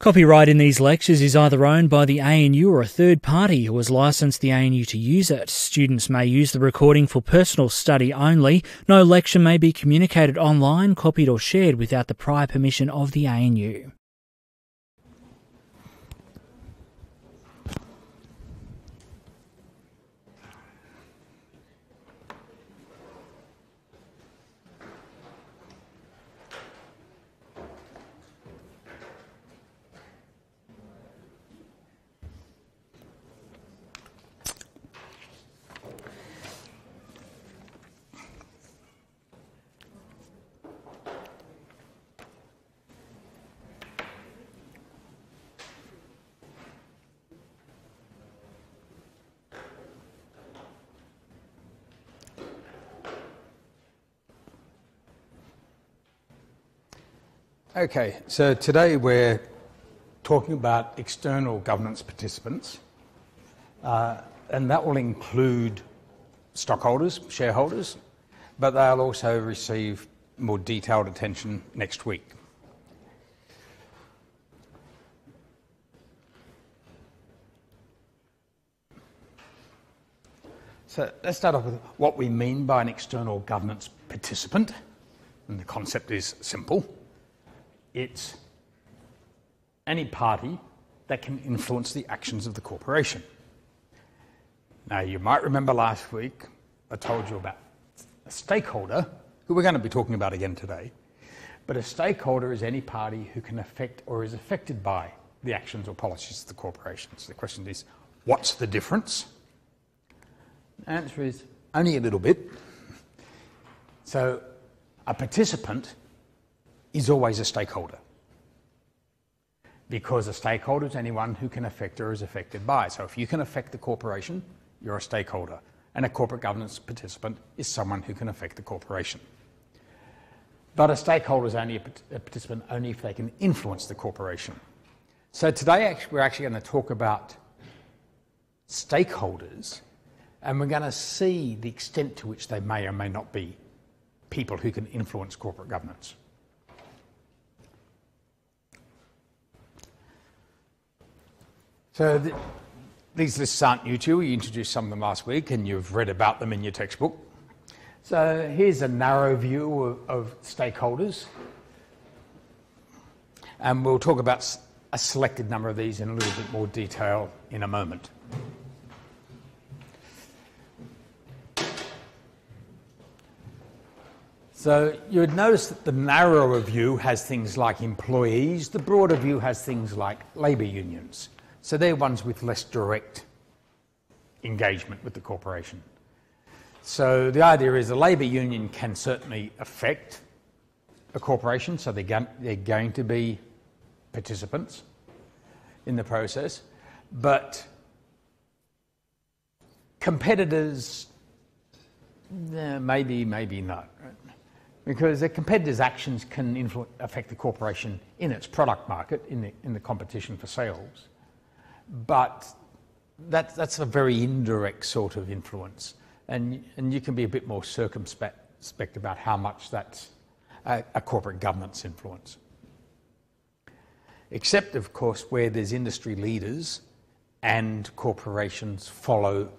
Copyright in these lectures is either owned by the ANU or a third party who has licensed the ANU to use it. Students may use the recording for personal study only. No lecture may be communicated online, copied or shared without the prior permission of the ANU. Okay, so today we're talking about external governance participants, and that will include stockholders, shareholders, but they'll also receive more detailed attention next week. So let's start off with what we mean by an external governance participant, and the concept is simple. It's any party that can influence the actions of the corporation. Now, you might remember last week I told you about a stakeholder, who we're going to be talking about again today. But a stakeholder is any party who can affect or is affected by the actions or policies of the corporation. So the question is, what's the difference? The answer is only a little bit. So a participant is always a stakeholder, because a stakeholder is anyone who can affect or is affected by. So if you can affect the corporation, you're a stakeholder, and a corporate governance participant is someone who can affect the corporation. But a stakeholder is only a participant only if they can influence the corporation. So today we're actually going to talk about stakeholders, and we're going to see the extent to which they may or may not be people who can influence corporate governance. So these lists aren't new to you. We introduced some of them last week and you've read about them in your textbook. So here's a narrow view of stakeholders. And we'll talk about a selected number of these in a little bit more detail in a moment. So you would notice that the narrower view has things like employees. The broader view has things like labour unions. So they're ones with less direct engagement with the corporation. So the idea is a labour union can certainly affect a corporation, so they're going to be participants in the process, but competitors, maybe not, right? Because the competitors' actions can affect the corporation in its product market, in the competition for sales. But that's a very indirect sort of influence, and you can be a bit more circumspect about how much that's a corporate governance influence. Except, of course, where there's industry leaders and corporations follow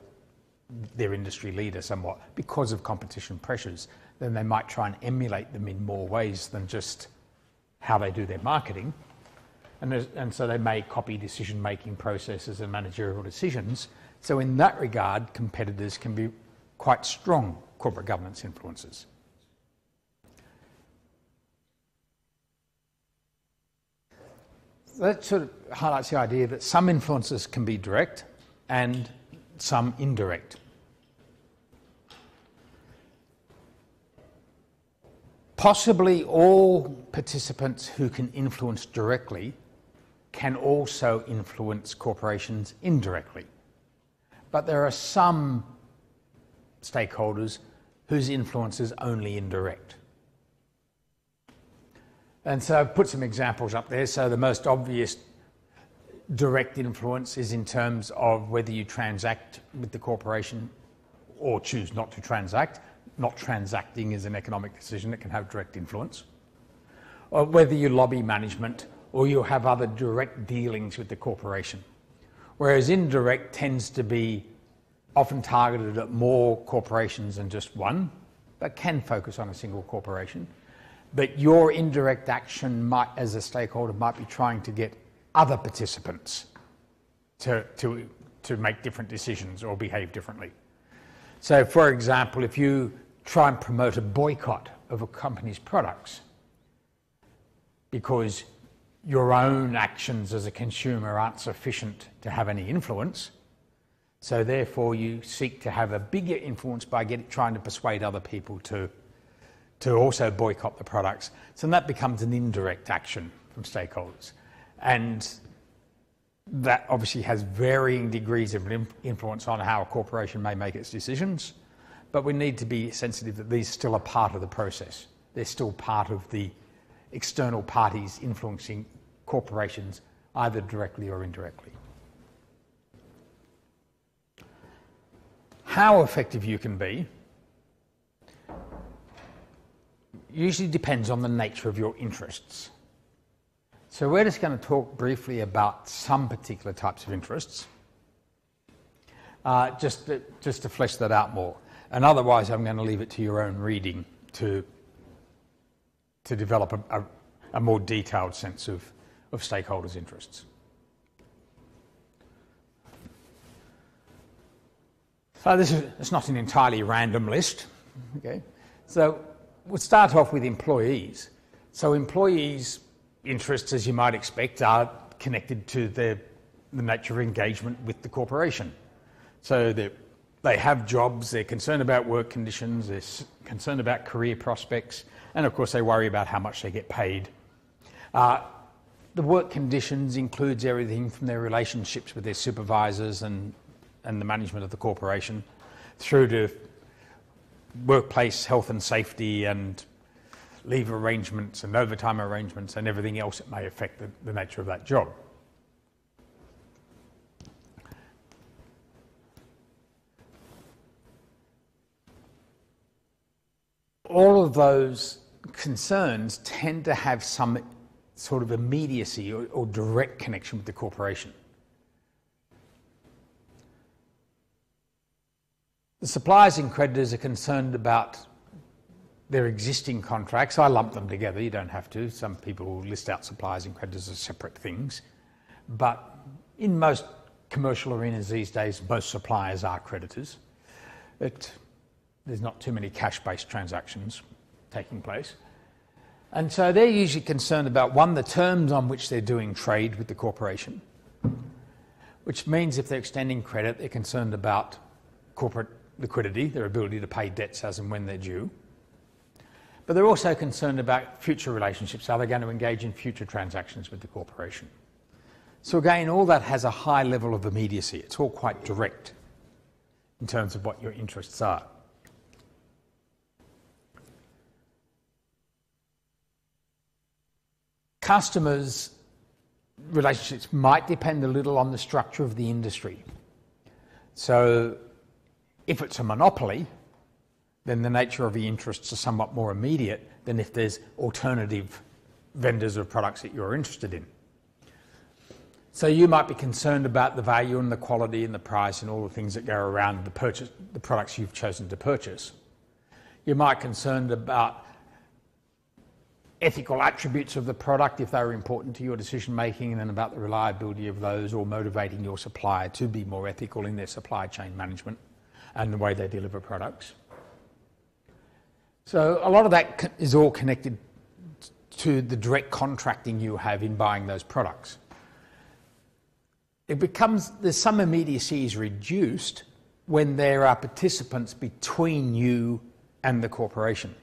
their industry leader somewhat because of competition pressures, then they might try and emulate them in more ways than just how they do their marketing. And so they may copy decision-making processes and managerial decisions. So in that regard, competitors can be quite strong corporate governance influences. That sort of highlights the idea that some influences can be direct and some indirect. Possibly all participants who can influence directly can also influence corporations indirectly. But there are some stakeholders whose influence is only indirect. And so I've put some examples up there. So the most obvious direct influence is in terms of whether you transact with the corporation or choose not to transact. Not transacting is an economic decision that can have direct influence. Or whether you lobby management or you'll have other direct dealings with the corporation. Whereas indirect tends to be often targeted at more corporations than just one, but can focus on a single corporation. But your indirect action might, as a stakeholder, might be trying to get other participants to make different decisions or behave differently. So, for example, if you try and promote a boycott of a company's products because your own actions as a consumer aren't sufficient to have any influence, so therefore you seek to have a bigger influence by trying to persuade other people to also boycott the products. So that becomes an indirect action from stakeholders. And that obviously has varying degrees of influence on how a corporation may make its decisions, but we need to be sensitive that these still are part of the process. They're still part of the external parties influencing corporations either directly or indirectly. How effective you can be usually depends on the nature of your interests. So we're just going to talk briefly about some particular types of interests, just to flesh that out more. And otherwise, I'm going to leave it to your own reading to develop a more detailed sense of stakeholders' interests. So it's not an entirely random list. Okay, so we'll start off with employees. So employees' interests, as you might expect, are connected to the nature of engagement with the corporation. So they have jobs, they're concerned about work conditions, they're concerned about career prospects, and of course they worry about how much they get paid. The work conditions includes everything from their relationships with their supervisors and the management of the corporation, through to workplace health and safety and leave arrangements and overtime arrangements and everything else that may affect the nature of that job. All of those concerns tend to have some sort of immediacy or direct connection with the corporation. The suppliers and creditors are concerned about their existing contracts. I lump them together, you don't have to. Some people will list out suppliers and creditors as separate things. But in most commercial arenas these days, most suppliers are creditors. There's not too many cash-based transactions taking place. And so they're usually concerned about, one, the terms on which they're doing trade with the corporation, which means if they're extending credit, they're concerned about corporate liquidity, their ability to pay debts as and when they're due. But they're also concerned about future relationships. Are they going to engage in future transactions with the corporation? So again, all that has a high level of immediacy. It's all quite direct in terms of what your interests are. Customers' relationships might depend a little on the structure of the industry. So if it's a monopoly, then the nature of the interests are somewhat more immediate than if there's alternative vendors of products that you're interested in. So you might be concerned about the value and the quality and the price and all the things that go around the products you've chosen to purchase. You might be concerned about ethical attributes of the product if they're important to your decision making, and then about the reliability of those, or motivating your supplier to be more ethical in their supply chain management and the way they deliver products. So a lot of that is all connected to the direct contracting you have in buying those products. There's some immediacy is reduced when there are participants between you and the corporation.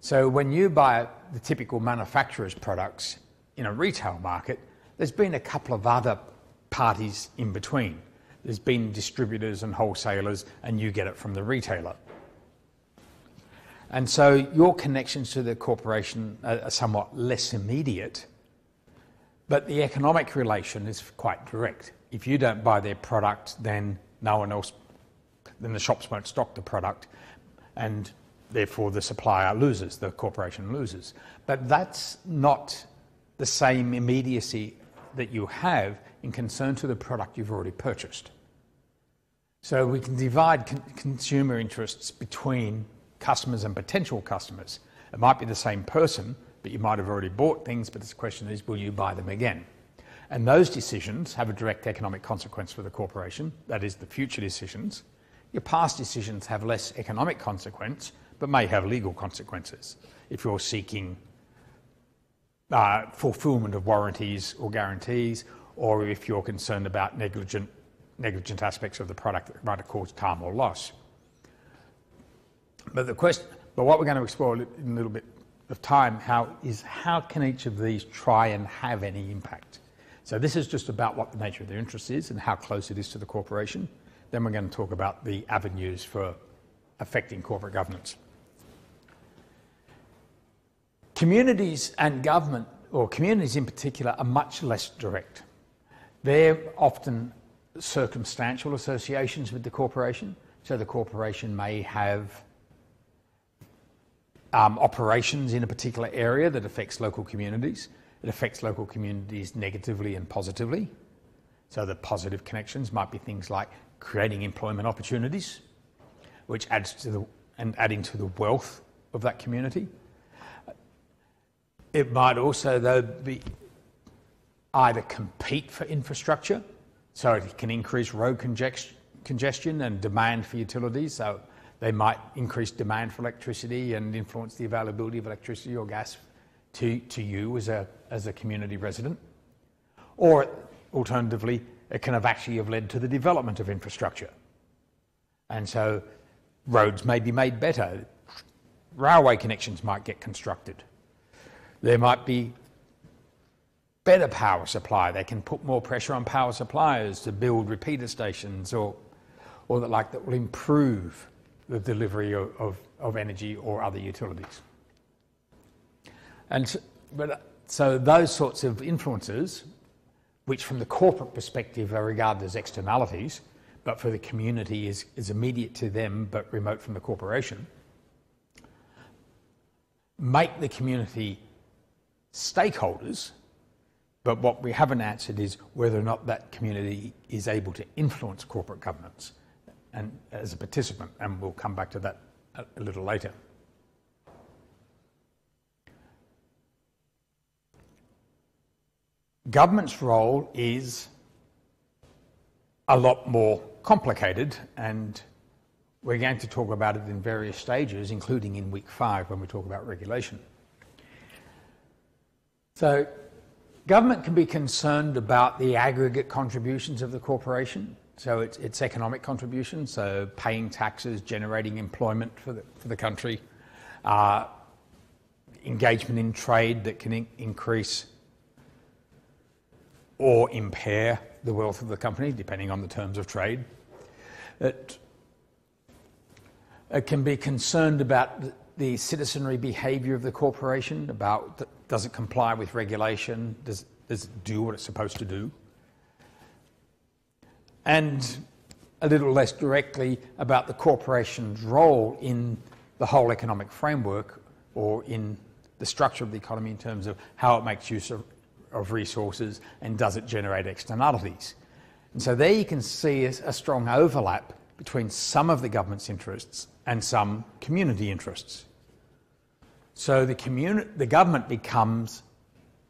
So when you buy the typical manufacturer's products in a retail market, there's been a couple of other parties in between. There's been distributors and wholesalers, and you get it from the retailer. And so your connections to the corporation are somewhat less immediate, but the economic relation is quite direct. If you don't buy their product, then no one else, then the shops won't stock the product, and therefore the supplier loses, the corporation loses. But that's not the same immediacy that you have in concern to the product you've already purchased. So we can divide consumer interests between customers and potential customers. It might be the same person, but you might have already bought things, but the question is, will you buy them again? And those decisions have a direct economic consequence for the corporation, that is the future decisions. Your past decisions have less economic consequence, but may have legal consequences. If you're seeking fulfillment of warranties or guarantees, or if you're concerned about negligent aspects of the product that might have caused harm or loss. But what we're going to explore in a little bit of time how can each of these try and have any impact? So this is just about what the nature of their interest is and how close it is to the corporation. Then we're going to talk about the avenues for affecting corporate governance. Communities and government, or communities in particular, are much less direct. They're often circumstantial associations with the corporation. So the corporation may have operations in a particular area that affects local communities. It affects local communities negatively and positively. So the positive connections might be things like creating employment opportunities, which adds to adding to the wealth of that community. It might also, though, be either compete for infrastructure, so it can increase road congestion and demand for utilities. So they might increase demand for electricity and influence the availability of electricity or gas to you as a community resident. Or alternatively, it can actually have led to the development of infrastructure. And so roads may be made better. Railway connections might get constructed. There might be better power supply. They can put more pressure on power suppliers to build repeater stations or that will improve the delivery of energy or other utilities. So those sorts of influences, which from the corporate perspective are regarded as externalities, but for the community is immediate to them but remote from the corporation, make the community stakeholders. But what we haven't answered is whether or not that community is able to influence corporate governance and as a participant, and we'll come back to that a little later. Government's role is a lot more complicated, and we're going to talk about it in various stages, including in week 5 when we talk about regulation. So government can be concerned about the aggregate contributions of the corporation, so it's economic contributions, so paying taxes, generating employment for the country, engagement in trade that can increase or impair the wealth of the company, depending on the terms of trade. It can be concerned about the citizenry behaviour of the corporation, about does it comply with regulation, does it do what it's supposed to do, and a little less directly about the corporation's role in the whole economic framework or in the structure of the economy in terms of how it makes use of resources and does it generate externalities. And so there you can see a strong overlap between some of the government's interests and some community interests. So the government becomes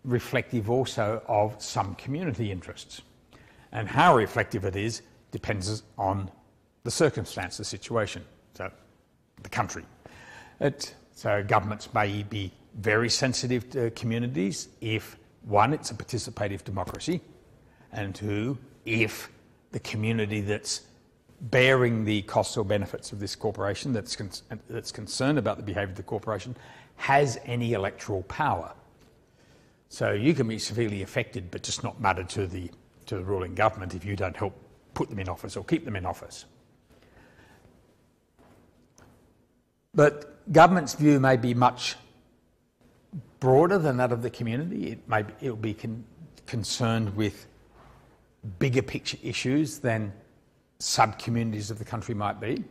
reflective also of some community interests. And how reflective it is depends on the circumstance, the situation, so the country. So governments may be very sensitive to communities if, 1, it's a participative democracy, and 2, if the community that's bearing the costs or benefits of this corporation, that's concerned about the behaviour of the corporation, has any electoral power. So you can be severely affected but just not matter to the ruling government if you don't help put them in office or keep them in office. But government's view may be much broader than that of the community. It will be concerned with bigger picture issues than sub-communities of the country might be.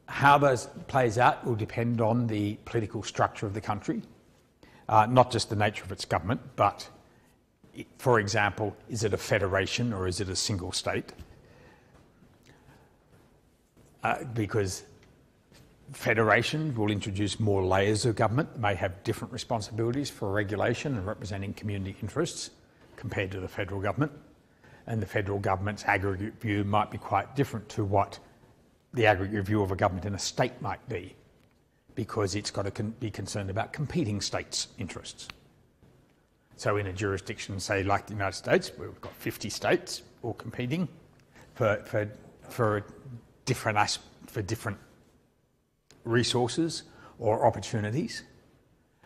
How those plays out will depend on the political structure of the country. not just the nature of its government, but, for example, is it a federation or is it a single state? Because federations will introduce more layers of government, may have different responsibilities for regulation and representing community interests compared to the federal government. And the federal government's aggregate view might be quite different to what the aggregate view of a government in a state might be, because it's got to be concerned about competing states' interests. So in a jurisdiction, say, like the United States, where we've got 50 states all competing for different resources or opportunities,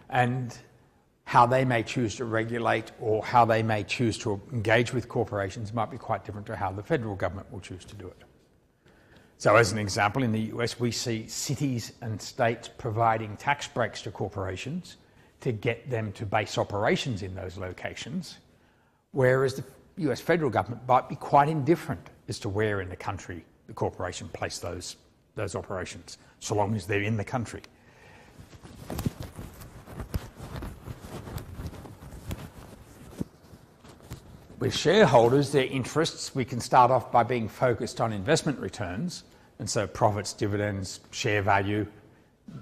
and how they may choose to regulate or how they may choose to engage with corporations might be quite different to how the federal government will choose to do it. So as an example, in the US, we see cities and states providing tax breaks to corporations to get them to base operations in those locations, whereas the US federal government might be quite indifferent as to where in the country the corporation place those operations, so long as they're in the country. With shareholders, their interests, we can start off by being focused on investment returns, and so profits, dividends, share value,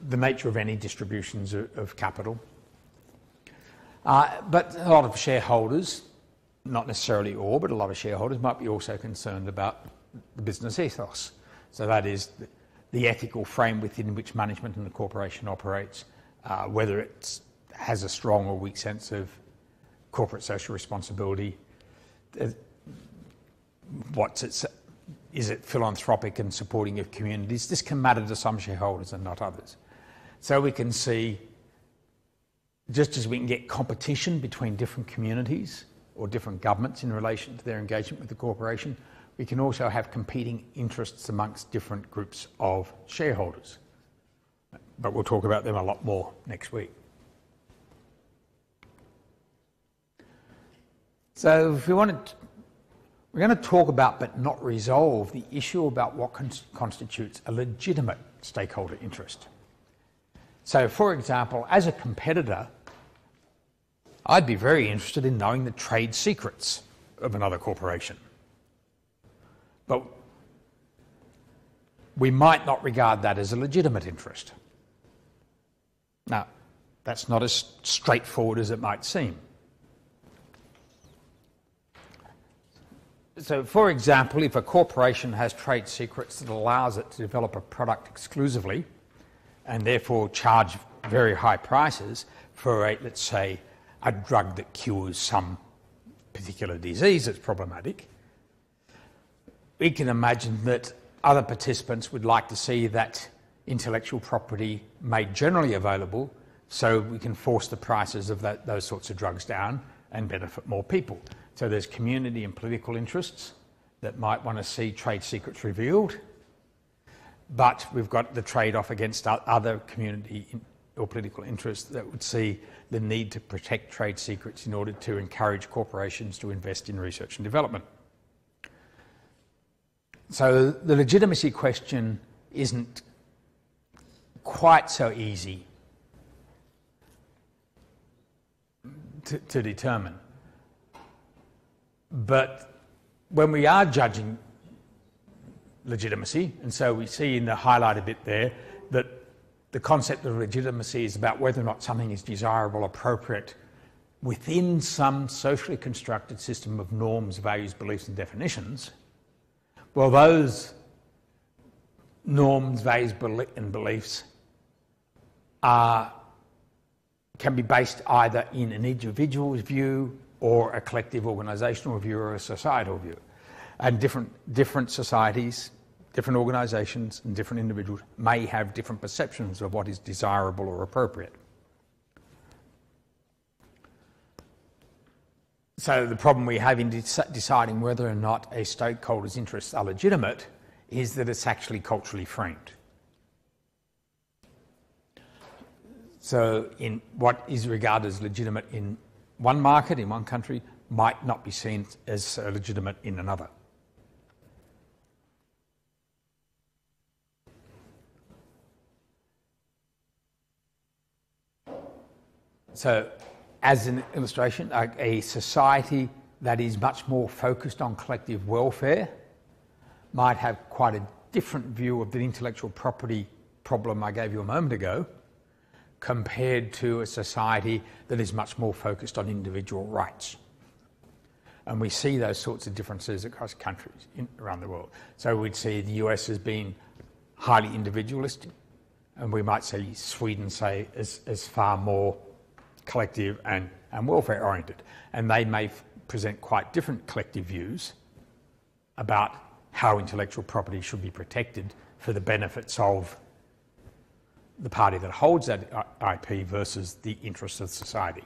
the nature of any distributions of capital. But a lot of shareholders, not necessarily all, but a lot of shareholders might be also concerned about the business ethos. So that is the ethical frame within which management and the corporation operates, whether it has a strong or weak sense of corporate social responsibility. Is it philanthropic and supporting of communities? This can matter to some shareholders and not others. So we can see, just as we can get competition between different communities or different governments in relation to their engagement with the corporation, we can also have competing interests amongst different groups of shareholders. But we'll talk about them a lot more next week. So if we're going to talk about but not resolve the issue about what constitutes a legitimate stakeholder interest. So for example, as a competitor, I'd be very interested in knowing the trade secrets of another corporation. But we might not regard that as a legitimate interest. Now, that's not as straightforward as it might seem. So, for example, if a corporation has trade secrets that allows it to develop a product exclusively and therefore charge very high prices for, let's say, a drug that cures some particular disease that's problematic, we can imagine that other participants would like to see that intellectual property made generally available so we can force the prices of those sorts of drugs down and benefit more people. So there's community and political interests that might want to see trade secrets revealed, but we've got the trade-off against other community or political interests that would see the need to protect trade secrets in order to encourage corporations to invest in research and development. So the legitimacy question isn't quite so easy to determine. But when we are judging legitimacy, and so we see in the highlighted bit there that the concept of legitimacy is about whether or not something is desirable, appropriate within some socially constructed system of norms, values, beliefs and definitions. Well, those norms, values and beliefs can be based either in an individual's view or a collective organisational view or a societal view. And different societies, different organisations and different individuals may have different perceptions of what is desirable or appropriate. So the problem we have in deciding whether or not a stakeholder's interests are legitimate is that it's actually culturally framed. So in what is regarded as legitimate in one market, in one country, might not be seen as legitimate in another. So, as an illustration, a society that is much more focused on collective welfare might have quite a different view of the intellectual property problem I gave you a moment ago, compared to a society that is much more focused on individual rights. And we see those sorts of differences across countries around the world. So we'd see the US as being highly individualistic, and we might see Sweden, say, as far more collective and welfare oriented. And they may present quite different collective views about how intellectual property should be protected for the benefits of the party that holds that IP versus the interests of society.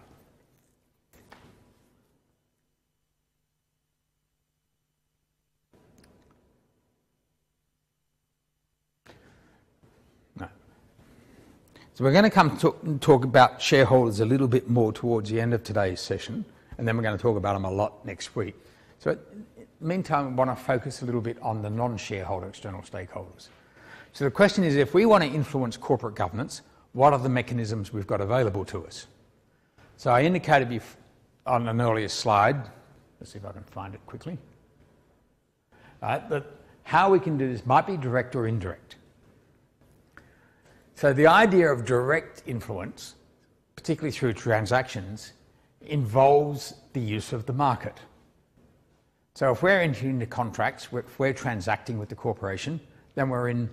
So we're going to come talk about shareholders a little bit more towards the end of today's session, and then we're going to talk about them a lot next week. So in the meantime, I want to focus a little bit on the non-shareholder external stakeholders. So the question is, if we want to influence corporate governance, what are the mechanisms we've got available to us? So I indicated on an earlier slide, let's see if I can find it quickly, that how we can do this might be direct or indirect. So the idea of direct influence, particularly through transactions, involves the use of the market. So if we're entering into contracts, if we're transacting with the corporation, then we're in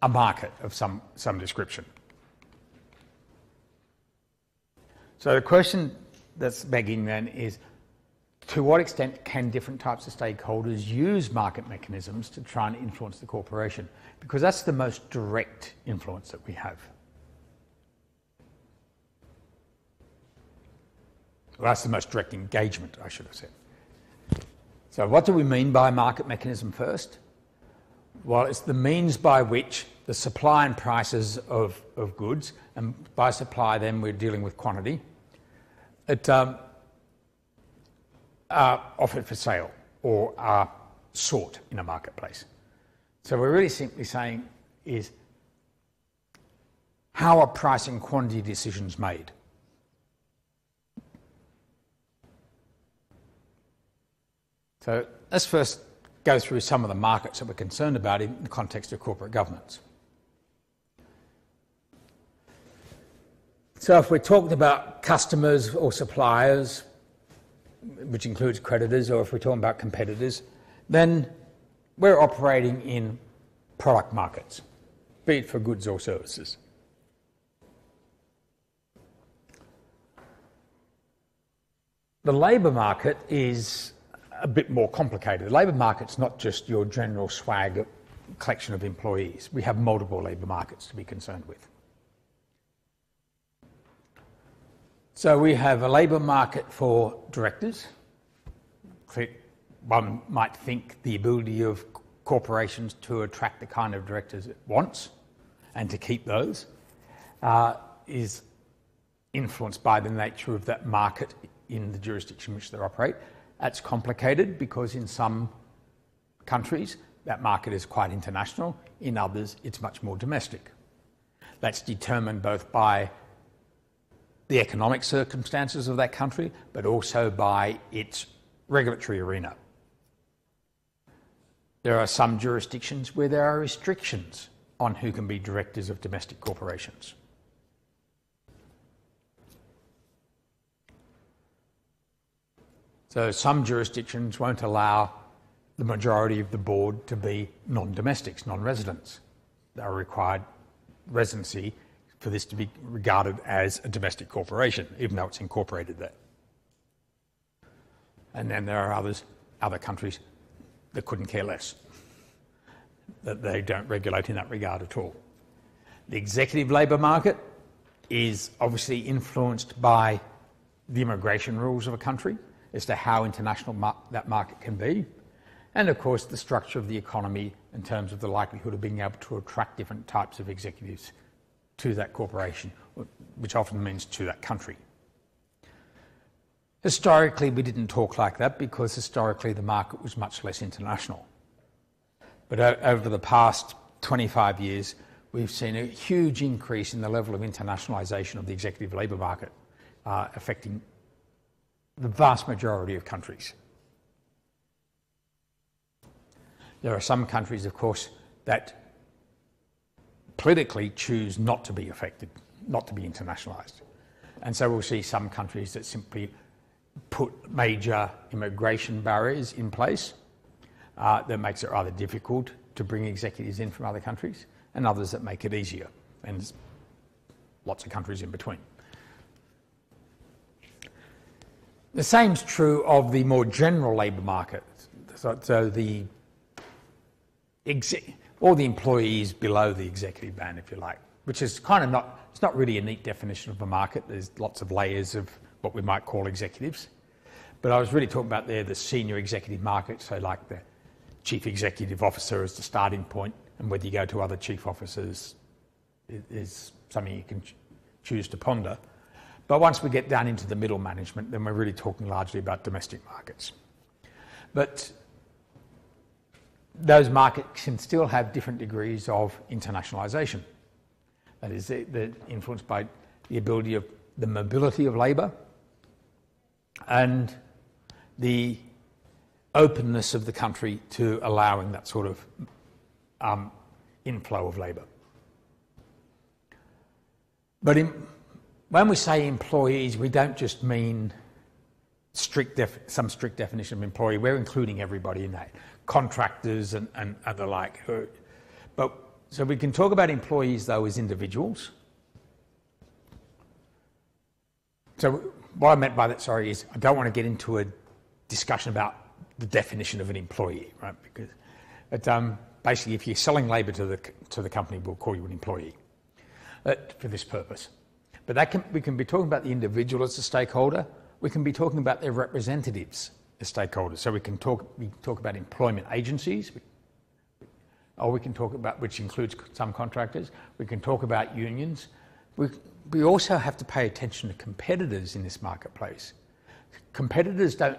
a market of some description. So the question that's begging then is, to what extent can different types of stakeholders use market mechanisms to try and influence the corporation? Because that's the most direct influence that we have. Well, that's the most direct engagement, I should have said. So what do we mean by market mechanism first? Well, it's the means by which the supply and prices of goods, and by supply then we're dealing with quantity, are offered for sale or are sought in a marketplace. So we're really simply saying is, how are price and quantity decisions made? So let's first go through some of the markets that we're concerned about in the context of corporate governance. So if we're talking about customers or suppliers, which includes creditors, or if we're talking about competitors, then we're operating in product markets, be it for goods or services. The labour market is a bit more complicated. The labour market's not just your general swag collection of employees. We have multiple labour markets to be concerned with. So we have a labour market for directors. One might think the ability of corporations to attract the kind of directors it wants and to keep those is influenced by the nature of that market in the jurisdiction in which they operate. That's complicated because in some countries that market is quite international, in others it's much more domestic. That's determined both by the economic circumstances of that country, but also by its regulatory arena. There are some jurisdictions where there are restrictions on who can be directors of domestic corporations. So some jurisdictions won't allow the majority of the board to be non-domestics, non-residents. They are required residency for this to be regarded as a domestic corporation, even though it's incorporated there. And then there are other countries that couldn't care less, that they don't regulate in that regard at all. The executive labour market is obviously influenced by the immigration rules of a country as to how international that market can be, and of course the structure of the economy in terms of the likelihood of being able to attract different types of executives to that corporation, which often means to that country. Historically, we didn't talk like that because historically the market was much less international. But over the past 25 years, we've seen a huge increase in the level of internationalisation of the executive labour market. affecting the vast majority of countries. There are some countries, of course, that politically choose not to be affected, not to be internationalised. And so we'll see some countries that simply put major immigration barriers in place that makes it rather difficult to bring executives in from other countries, and others that make it easier, and there's lots of countries in between. The same's true of the more general labour market. So all the employees below the executive band, if you like, which is kind of it's not really a neat definition of a market. There's lots of layers of what we might call executives. But I was really talking about there the senior executive market, so like the chief executive officer as the starting point, and whether you go to other chief officers is something you can choose to ponder. But once we get down into the middle management, then we're really talking largely about domestic markets. But those markets can still have different degrees of internationalisation. That is, they're influenced by the ability of the mobility of labour and the openness of the country to allowing that sort of inflow of labour. But when we say employees, we don't just mean some strict definition of employee. We're including everybody in that, contractors and the like. So we can talk about employees, though, as individuals. So what I meant by that, is I don't want to get into a discussion about the definition of an employee, right? Because basically, if you're selling labour to the company, we'll call you an employee for this purpose. But we can be talking about the individual as a stakeholder. We can be talking about their representatives as stakeholders. So we talk about employment agencies, or we can talk about, which includes some contractors. We can talk about unions. We also have to pay attention to competitors in this marketplace. Competitors does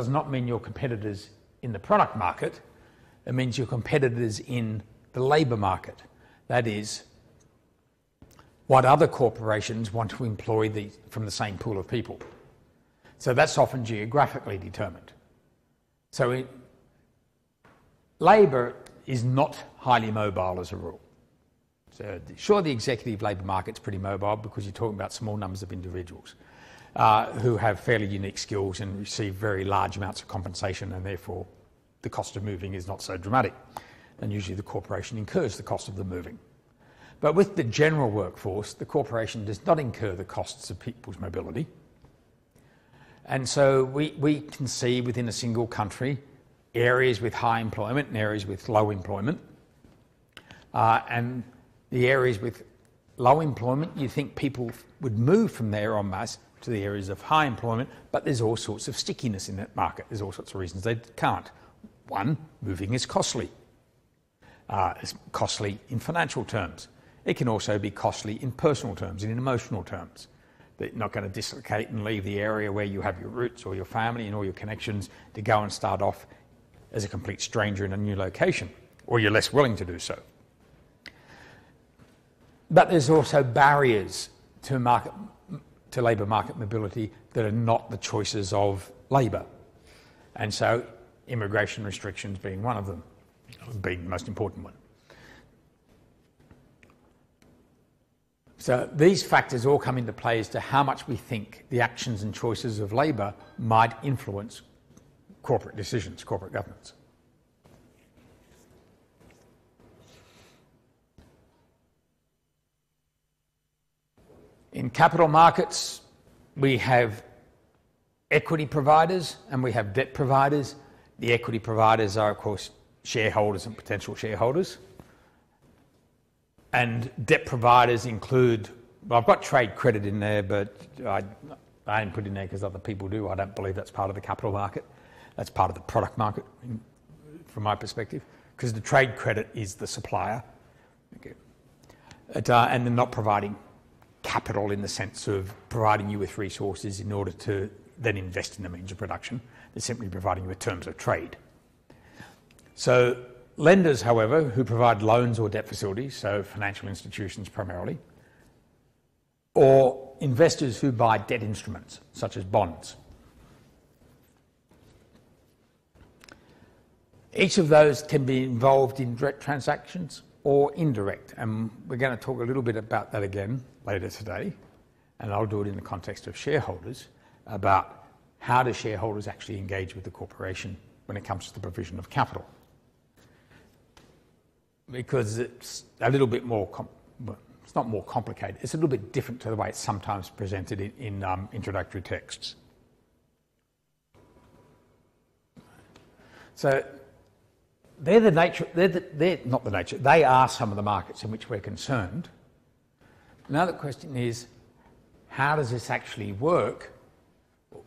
not mean your competitors in the product market. It means your competitors in the labour market. That is, what other corporations want to employ from the same pool of people. So that's often geographically determined. So labour is not highly mobile as a rule. So sure, the executive labour market's pretty mobile because you're talking about small numbers of individuals who have fairly unique skills and receive very large amounts of compensation, and therefore the cost of moving is not so dramatic. And usually the corporation incurs the cost of the moving. But with the general workforce, the corporation does not incur the costs of people's mobility. And so we can see within a single country areas with high employment and areas with low employment. And the areas with low employment, you think people would move from there en masse to the areas of high employment, but there's all sorts of stickiness in that market. There's all sorts of reasons they can't. One, moving is costly. It's costly in financial terms. It can also be costly in personal terms, in emotional terms. They're not going to dislocate and leave the area where you have your roots or your family and all your connections to go and start off as a complete stranger in a new location, or you're less willing to do so. But there's also barriers to labour market mobility that are not the choices of labour. And so immigration restrictions being one of them, being the most important one. So these factors all come into play as to how much we think the actions and choices of labour might influence corporate decisions, corporate governance. In capital markets, we have equity providers and we have debt providers. The equity providers are, of course, shareholders and potential shareholders. And debt providers include, well, I've got trade credit in there, but I didn't put it in there because other people do. I don't believe that's part of the capital market. That's part of the product market, from my perspective, because the trade credit is the supplier. Okay. And they're not providing capital in the sense of providing you with resources in order to then invest in the means of production. They're simply providing you with terms of trade. So Lenders, however, who provide loans or debt facilities, so financial institutions primarily, or investors who buy debt instruments, such as bonds. Each of those can be involved in direct transactions or indirect, and we're going to talk a little bit about that again later today, and I'll do it in the context of shareholders, about how do shareholders actually engage with the corporation when it comes to the provision of capital. Because it's a little bit more, well, it's not more complicated, it's a little bit different to the way it's sometimes presented in introductory texts. So they are some of the markets in which we're concerned. Now the question is, how does this actually work,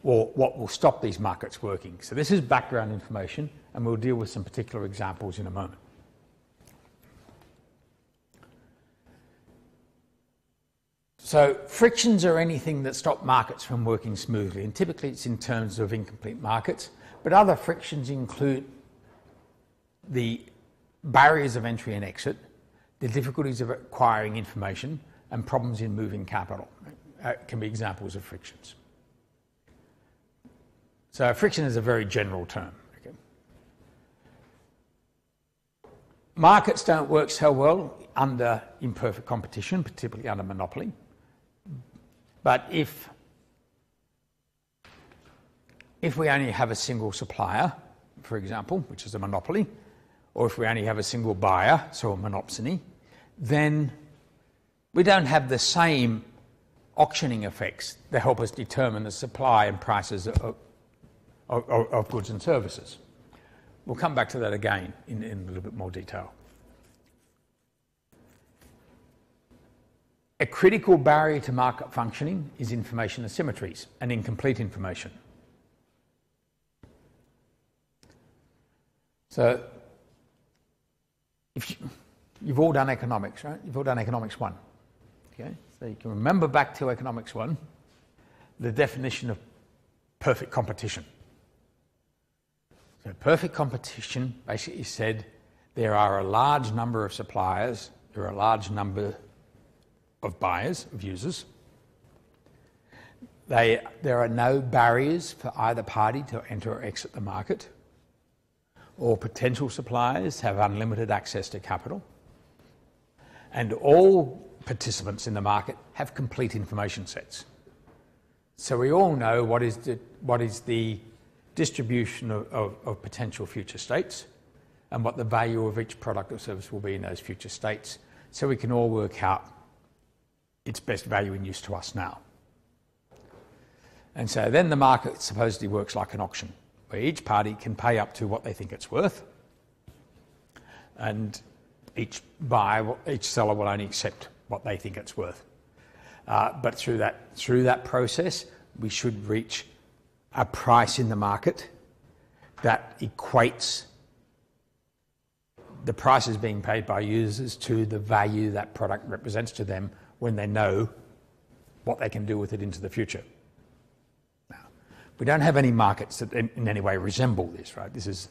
or what will stop these markets working? So this is background information, and we'll deal with some particular examples in a moment. So frictions are anything that stop markets from working smoothly, and typically it's in terms of incomplete markets, but other frictions include the barriers of entry and exit, the difficulties of acquiring information, and problems in moving capital can be examples of frictions. So friction is a very general term. Okay? Markets don't work so well under imperfect competition, particularly under monopoly. But if we only have a single supplier, for example, which is a monopoly, or if we only have a single buyer, so a monopsony, then we don't have the same auctioning effects that help us determine the supply and prices of goods and services. We'll come back to that again in a little bit more detail. A critical barrier to market functioning is information asymmetries and incomplete information. So, you've all done economics, right? You've all done economics 1. Okay? So you can remember back to economics 1, the definition of perfect competition. So perfect competition basically said there are a large number of suppliers, there are a large number of buyers, of users. There are no barriers for either party to enter or exit the market. All potential suppliers have unlimited access to capital. And all participants in the market have complete information sets. So we all know what is the distribution of potential future states and what the value of each product or service will be in those future states. So we can all work out its best value in use to us now. And so then the market supposedly works like an auction, where each party can pay up to what they think it's worth, and each seller will only accept what they think it's worth. But through that process, we should reach a price in the market that equates the prices being paid by users to the value that product represents to them when they know what they can do with it into the future. Now, we don't have any markets that in any way resemble this, right? This is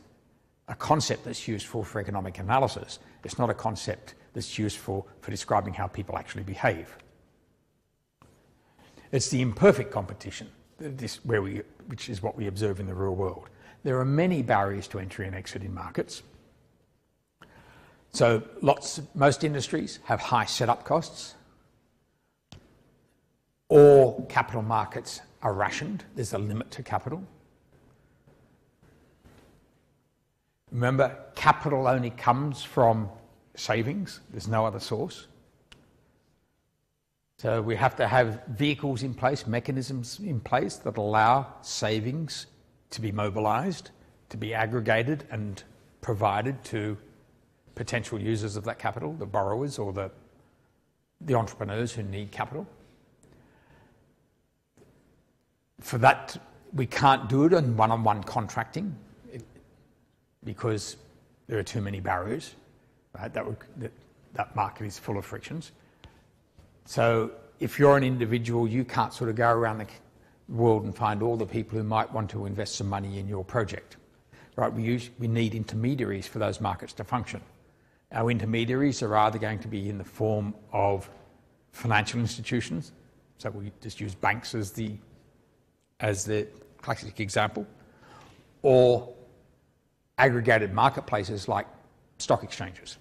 a concept that's useful for economic analysis. It's not a concept that's useful for describing how people actually behave. It's the imperfect competition, which is what we observe in the real world. There are many barriers to entry and exit in markets. So most industries have high setup costs, or capital markets are rationed. There's a limit to capital. Remember, capital only comes from savings. There's no other source. So we have to have vehicles in place, mechanisms in place that allow savings to be mobilised, to be aggregated and provided to potential users of that capital, the borrowers or the entrepreneurs who need capital. For that, we can't do it in one-on-one contracting because there are too many barriers. Right? That market is full of frictions. So if you're an individual, you can't sort of go around the world and find all the people who might want to invest some money in your project. right? We need intermediaries for those markets to function. Our intermediaries are either going to be in the form of financial institutions, so we just use banks as the classic example, or aggregated marketplaces like stock exchanges.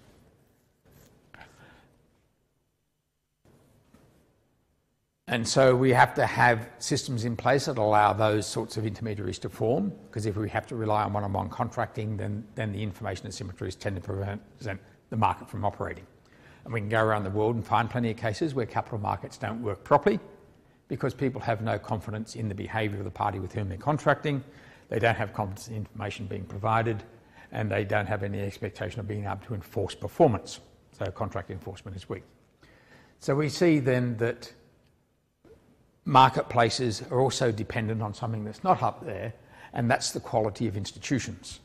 And so we have to have systems in place that allow those sorts of intermediaries to form, because if we have to rely on one-on-one contracting, then the information asymmetries tend to prevent the market from operating. And we can go around the world and find plenty of cases where capital markets don't work properly because people have no confidence in the behaviour of the party with whom they're contracting, they don't have confidence in the information being provided, and they don't have any expectation of being able to enforce performance. So contract enforcement is weak. So we see then that marketplaces are also dependent on something that's not up there, and that's the quality of institutions.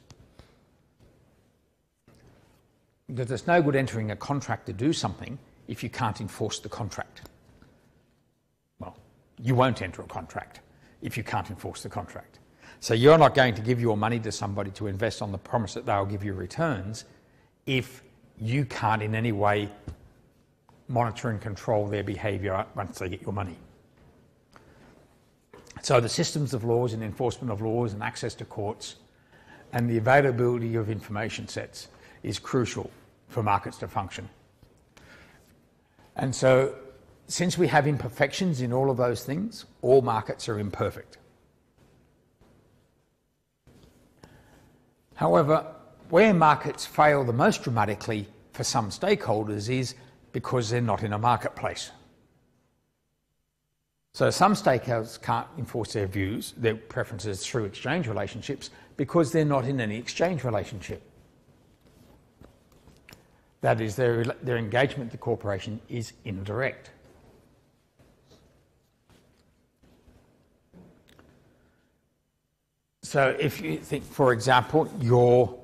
Because there's no good entering a contract to do something if you can't enforce the contract. Well, you won't enter a contract if you can't enforce the contract. So you're not going to give your money to somebody to invest on the promise that they'll give you returns if you can't in any way monitor and control their behaviour once they get your money. So the systems of laws and enforcement of laws and access to courts and the availability of information sets is crucial for markets to function. And so since we have imperfections in all of those things, all markets are imperfect. However, where markets fail the most dramatically for some stakeholders is because they're not in a marketplace. So some stakeholders can't enforce their views, their preferences through exchange relationships because they're not in any exchange relationship. That is, their engagement with the corporation is indirect. So if you think, for example, you're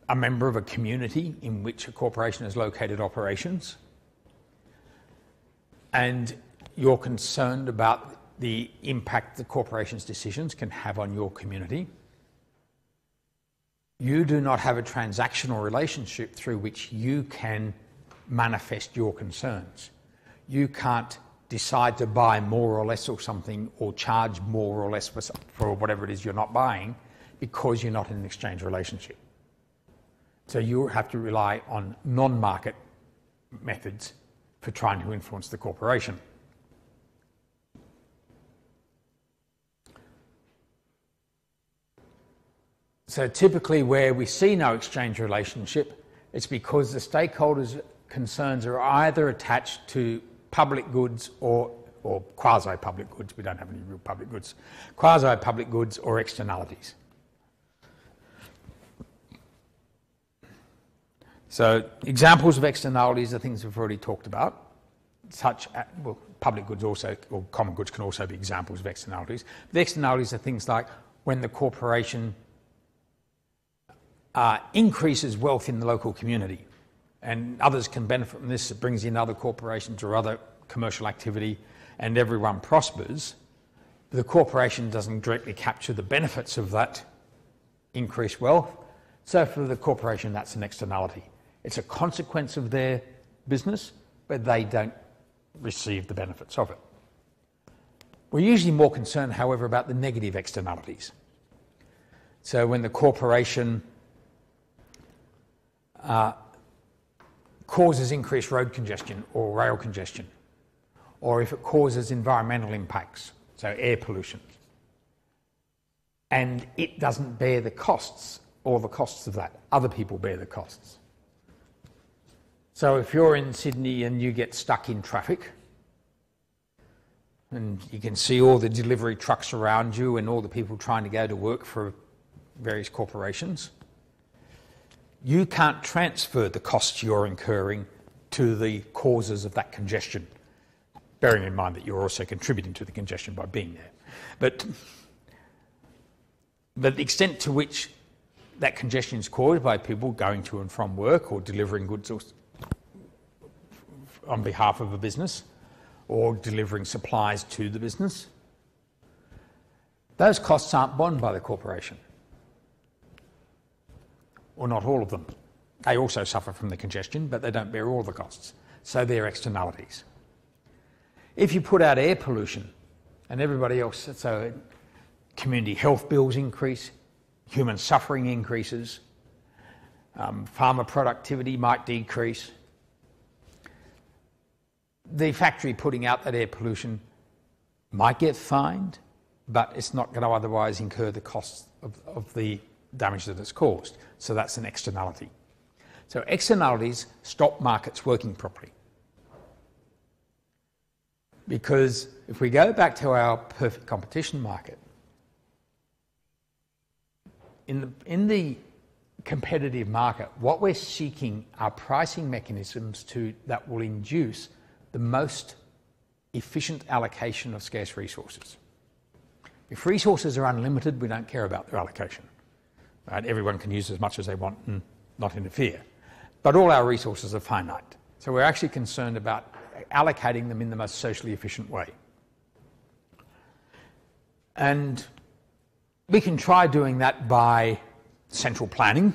a member of a community in which a corporation has located operations, and you're concerned about the impact the corporation's decisions can have on your community, you do not have a transactional relationship through which you can manifest your concerns. You can't decide to buy more or less or something, or charge more or less for whatever it is you're not buying, because you're not in an exchange relationship. So you have to rely on non-market methods for trying to influence the corporation. So typically where we see no exchange relationship, it's because the stakeholders' concerns are either attached to public goods or quasi-public goods. We don't have any real public goods. Quasi-public goods or externalities. So examples of externalities are things we've already talked about, such as, well, public goods also, or common goods can also be examples of externalities. The externalities are things like when the corporation increases wealth in the local community, and others can benefit from this. It brings in other corporations or other commercial activity, and everyone prospers. The corporation doesn't directly capture the benefits of that increased wealth, so for the corporation that's an externality. It's a consequence of their business, but they don't receive the benefits of it. We're usually more concerned, however, about the negative externalities. So when the corporation causes increased road congestion or rail congestion, or if it causes environmental impacts, so air pollution, and it doesn't bear the costs, or the costs of that, other people bear the costs. So if you're in Sydney and you get stuck in traffic, and you can see all the delivery trucks around you and all the people trying to go to work for various corporations, you can't transfer the costs you're incurring to the causes of that congestion, bearing in mind that you're also contributing to the congestion by being there. But the extent to which that congestion is caused by people going to and from work or delivering goods on behalf of a business or delivering supplies to the business, those costs aren't borne by the corporation. or not all of them. They also suffer from the congestion, but they don't bear all the costs. So they're externalities. If you put out air pollution and everybody else, so community health bills increase, human suffering increases, farmer productivity might decrease. The factory putting out that air pollution might get fined, but it's not going to otherwise incur the costs of the damage that it's caused. So that's an externality. So externalities stop markets working properly. Because if we go back to our perfect competition market, in the competitive market, what we're seeking are pricing mechanisms that will induce the most efficient allocation of scarce resources. If resources are unlimited, we don't care about their allocation. Right? Everyone can use as much as they want and not interfere. But all our resources are finite. So we're actually concerned about allocating them in the most socially efficient way. And we can try doing that by central planning,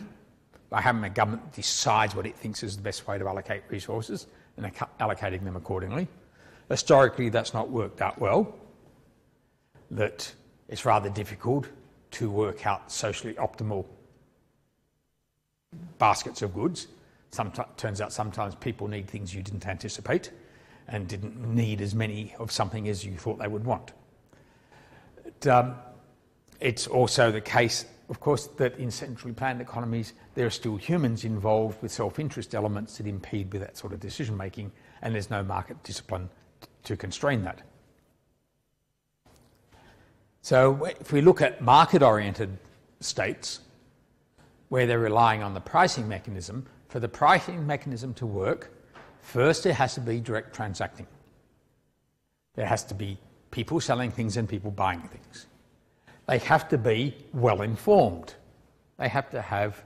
by having a government that decides what it thinks is the best way to allocate resources and allocating them accordingly. Historically, that's not worked out well, that it's rather difficult to work out socially optimal baskets of goods. Turns out sometimes people need things you didn't anticipate and didn't need as many of something as you thought they would want. It's also the case, of course, that in centrally planned economies, there are still humans involved with self-interest elements that impede with that sort of decision-making, and there's no market discipline to constrain that. So if we look at market-oriented states, where they're relying on the pricing mechanism, for the pricing mechanism to work, first there has to be direct transacting. There has to be people selling things and people buying things. They have to be well informed. They have to have,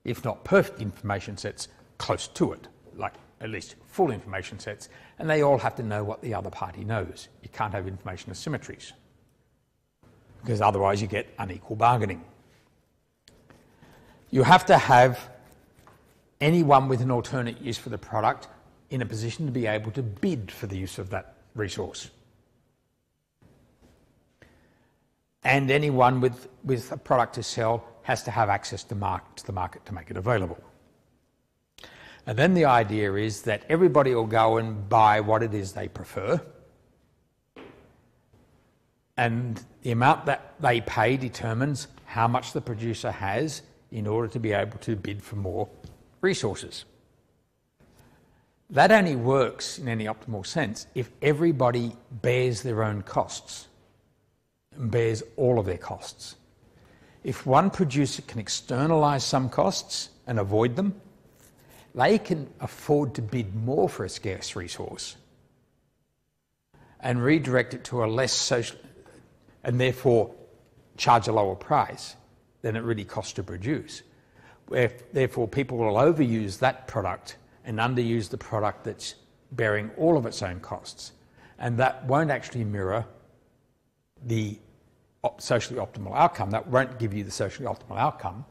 if not perfect information sets, close to it, like at least full information sets, and they all have to know what the other party knows. You can't have information asymmetries, because otherwise you get unequal bargaining. You have to have anyone with an alternate use for the product in a position to be able to bid for the use of that resource. And anyone with a product to sell has to have access to the market to make it available. And then the idea is that everybody will go and buy what it is they prefer, and the amount that they pay determines how much the producer has in order to be able to bid for more resources. That only works in any optimal sense if everybody bears their own costs and bears all of their costs. If one producer can externalise some costs and avoid them, they can afford to bid more for a scarce resource and redirect it to a less social, and therefore charge a lower price than it really costs to produce. Therefore, people will overuse that product and underuse the product that's bearing all of its own costs. And that won't actually mirror the socially optimal outcome. That won't give you the socially optimal outcome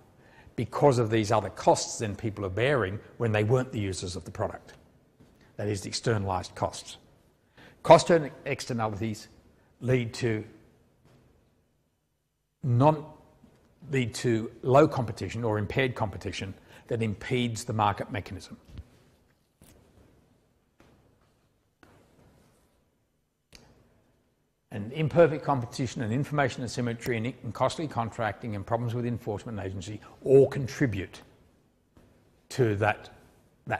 because of these other costs then people are bearing when they weren't the users of the product. That is, the externalised costs. Cost externalities lead to low competition or impaired competition that impedes the market mechanism. And imperfect competition and information asymmetry and costly contracting and problems with enforcement agency all contribute to that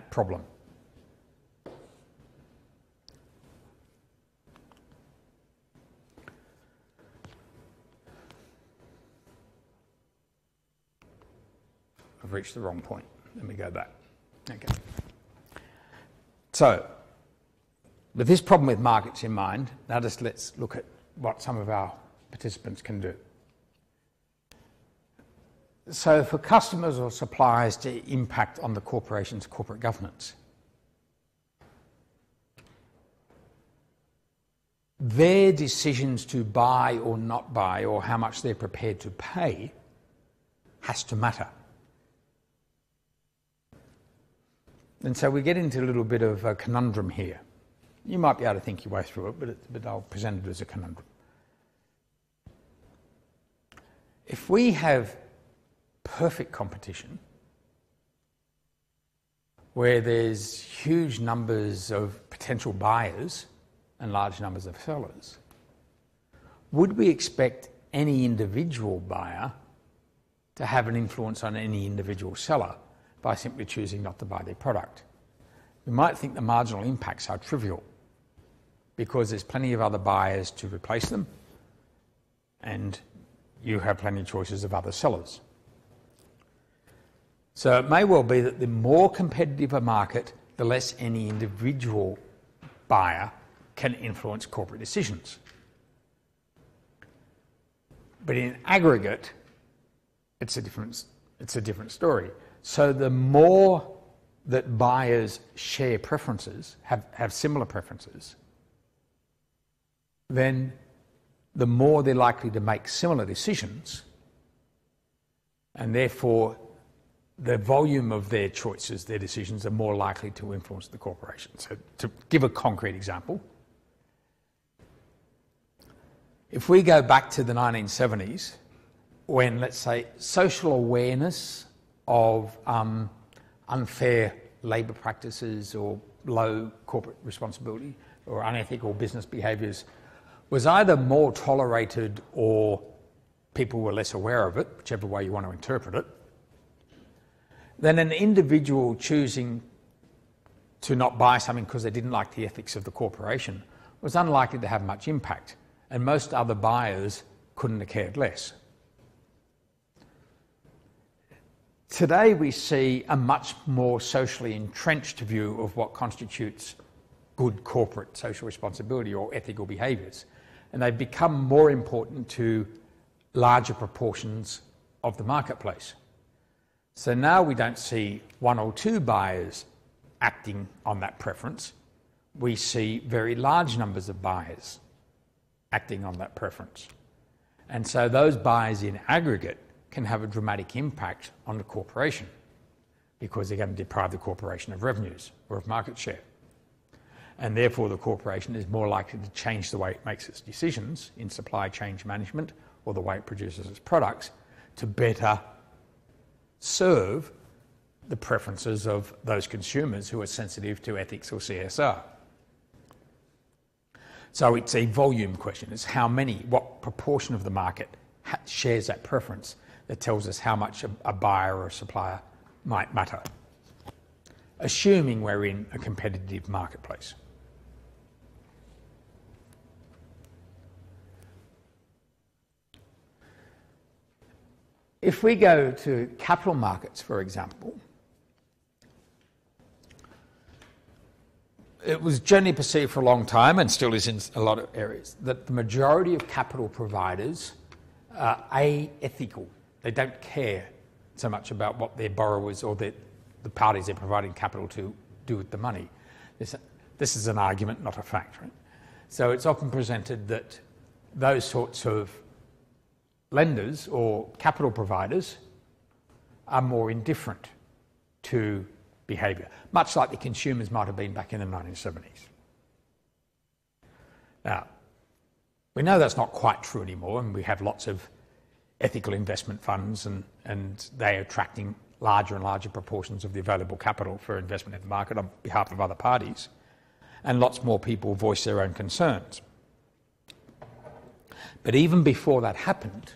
problem. I've reached the wrong point. Let me go back. Okay. So, with this problem with markets in mind, now let's look at what some of our participants can do. So for customers or suppliers to impact on the corporation's corporate governance, their decisions to buy or not buy or how much they're prepared to pay has to matter. And so we get into a little bit of a conundrum here. You might be able to think your way through it, but I'll present it as a conundrum. If we have perfect competition, where there's huge numbers of potential buyers and large numbers of sellers, would we expect any individual buyer to have an influence on any individual seller by simply choosing not to buy their product? We might think the marginal impacts are trivial because there's plenty of other buyers to replace them and you have plenty of choices of other sellers. So it may well be that the more competitive a market, the less any individual buyer can influence corporate decisions. But in aggregate, it's a different story. So the more that buyers share preferences, have similar preferences, then the more they're likely to make similar decisions, and therefore the volume of their choices, their decisions, are more likely to influence the corporation. So to give a concrete example, if we go back to the 1970s, when, let's say, social awareness of unfair labour practices or low corporate responsibility or unethical business behaviours was either more tolerated or people were less aware of it, whichever way you want to interpret it, then an individual choosing to not buy something because they didn't like the ethics of the corporation was unlikely to have much impact, and most other buyers couldn't have cared less. Today we see a much more socially entrenched view of what constitutes good corporate social responsibility or ethical behaviours, and they've become more important to larger proportions of the marketplace. So now we don't see one or two buyers acting on that preference. We see very large numbers of buyers acting on that preference. And so those buyers in aggregate can have a dramatic impact on the corporation because they're going to deprive the corporation of revenues or of market share. And therefore the corporation is more likely to change the way it makes its decisions in supply chain management or the way it produces its products to better serve the preferences of those consumers who are sensitive to ethics or CSR. So it's a volume question. It's what proportion of the market shares that preference that tells us how much a buyer or a supplier might matter, assuming we're in a competitive marketplace. If we go to capital markets, for example, it was generally perceived for a long time, and still is in a lot of areas, that the majority of capital providers are aethical. They don't care so much about what their borrowers or the parties they're providing capital to do with the money. This is an argument, not a fact, right? So it's often presented that those sorts of lenders or capital providers are more indifferent to behaviour, much like the consumers might have been back in the 1970s. Now, we know that's not quite true anymore, and we have lots of ethical investment funds and they're attracting larger and larger proportions of the available capital for investment in the market on behalf of other parties, and lots more people voice their own concerns. But even before that happened,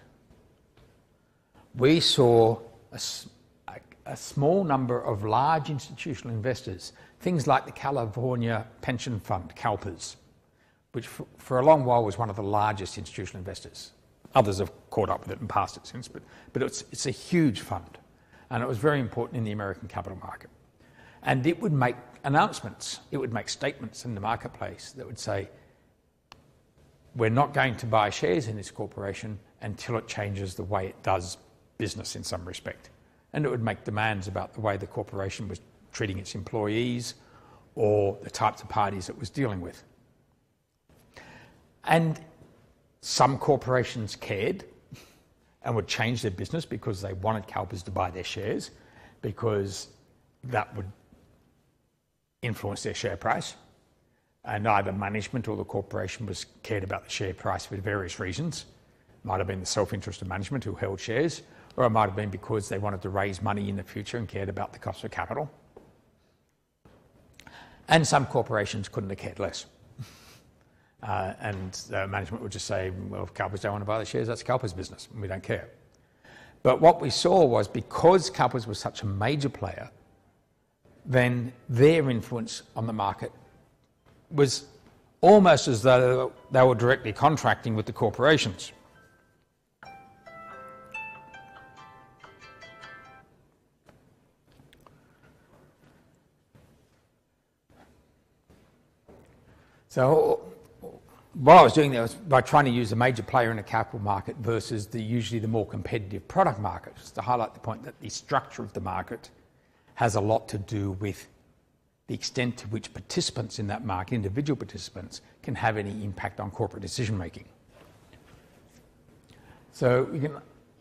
we saw a small number of large institutional investors, things like the California Pension Fund, CalPERS, which for a long while was one of the largest institutional investors. Others have caught up with it and passed it since, but it's a huge fund, and it was very important in the American capital market. And it would make announcements, it would make statements in the marketplace that would say, we're not going to buy shares in this corporation until it changes the way it does business in some respect. And it would make demands about the way the corporation was treating its employees or the types of parties it was dealing with. And some corporations cared and would change their business because they wanted CalPERS to buy their shares, because that would influence their share price, and either management or the corporation was cared about the share price for various reasons. It might have been the self-interest of management who held shares, or it might have been because they wanted to raise money in the future and cared about the cost of capital. And some corporations couldn't have cared less. And management would just say, well, if CalPERS don't want to buy the shares, that's CalPERS' business, and we don't care. But what we saw was, because CalPERS was such a major player, then their influence on the market was almost as though they were directly contracting with the corporations. So what I was doing there was by trying to use a major player in a capital market versus usually the more competitive product market, just to highlight the point that the structure of the market has a lot to do with the extent to which participants in that market, individual participants, can have any impact on corporate decision making. So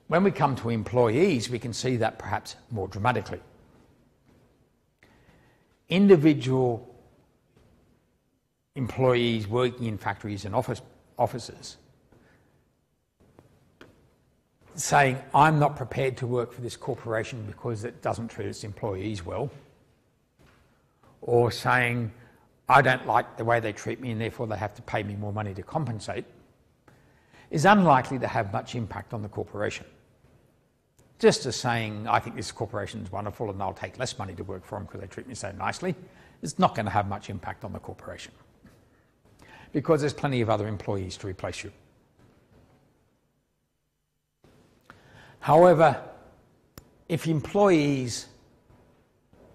when we come to employees, we can see that perhaps more dramatically. Individual employees working in factories and offices saying, I'm not prepared to work for this corporation because it doesn't treat its employees well, or saying, I don't like the way they treat me and therefore they have to pay me more money to compensate, is unlikely to have much impact on the corporation. Just as saying, I think this corporation is wonderful and I'll take less money to work for them because they treat me so nicely, is not going to have much impact on the corporation, because there's plenty of other employees to replace you. However, if employees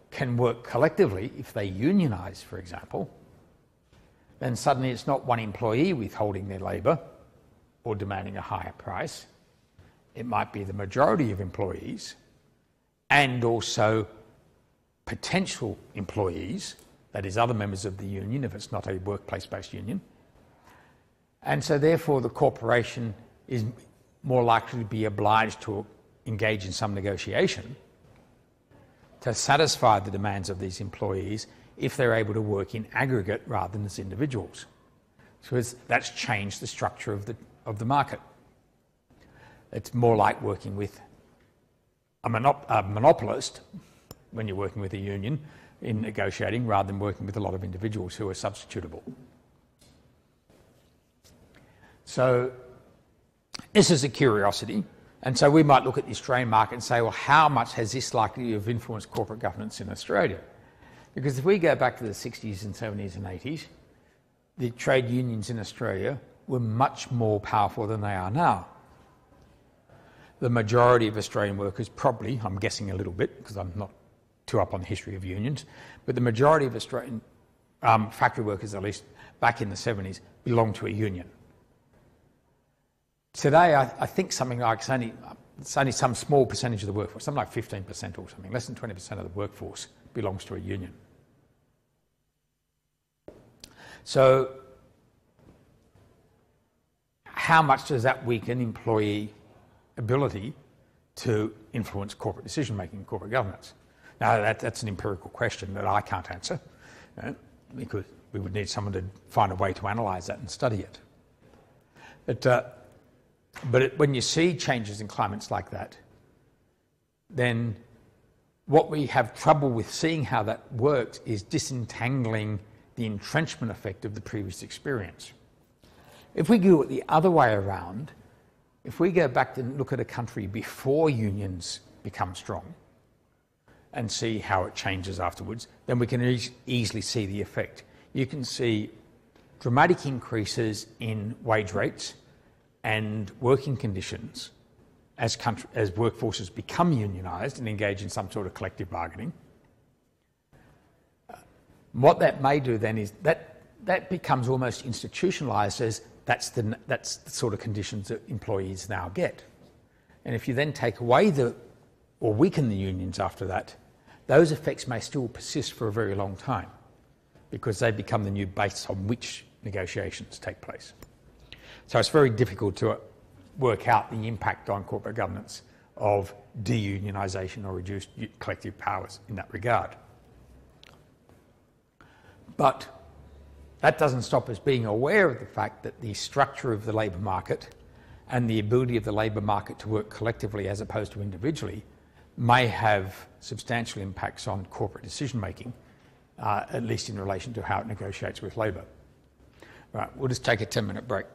can work collectively, if they unionise, for example, then suddenly it's not one employee withholding their labour or demanding a higher price. It might be the majority of employees and also potential employees, that is, other members of the union if it's not a workplace-based union. And so therefore the corporation is more likely to be obliged to engage in some negotiation to satisfy the demands of these employees if they're able to work in aggregate rather than as individuals. So that's changed the structure of the market. It's more like working with a monopolist when you're working with a union in negotiating, rather than working with a lot of individuals who are substitutable. So this is a curiosity, and so we might look at the Australian market and say, well, how much has this likely to have influenced corporate governance in Australia? Because if we go back to the 60s and 70s and 80s, the trade unions in Australia were much more powerful than they are now. The majority of Australian workers probably, I'm guessing a little bit because I'm not too up on the history of unions, but the majority of Australian factory workers, at least back in the 70s, belonged to a union. Today, I think something like it's only some small percentage of the workforce, something like 15% or something, less than 20% of the workforce belongs to a union. So how much does that weaken employee ability to influence corporate decision-making and corporate governance? Now, that's an empirical question that I can't answer, because we would need someone to find a way to analyse that and study it. But when you see changes in climates like that, then what we have trouble with seeing how that works is disentangling the entrenchment effect of the previous experience. If we do it the other way around, if we go back and look at a country before unions become strong and see how it changes afterwards, then we can easily see the effect. You can see dramatic increases in wage rates and working conditions as workforces become unionised and engage in some sort of collective bargaining. What that may do then is that becomes almost institutionalised as that's the sort of conditions that employees now get. And if you then take away or weaken the unions after that, those effects may still persist for a very long time because they become the new base on which negotiations take place. So it's very difficult to work out the impact on corporate governance of deunionisation or reduced collective powers in that regard. But that doesn't stop us being aware of the fact that the structure of the labour market and the ability of the labour market to work collectively as opposed to individually may have substantial impacts on corporate decision making, at least in relation to how it negotiates with labour. Right, we'll just take a 10-minute break.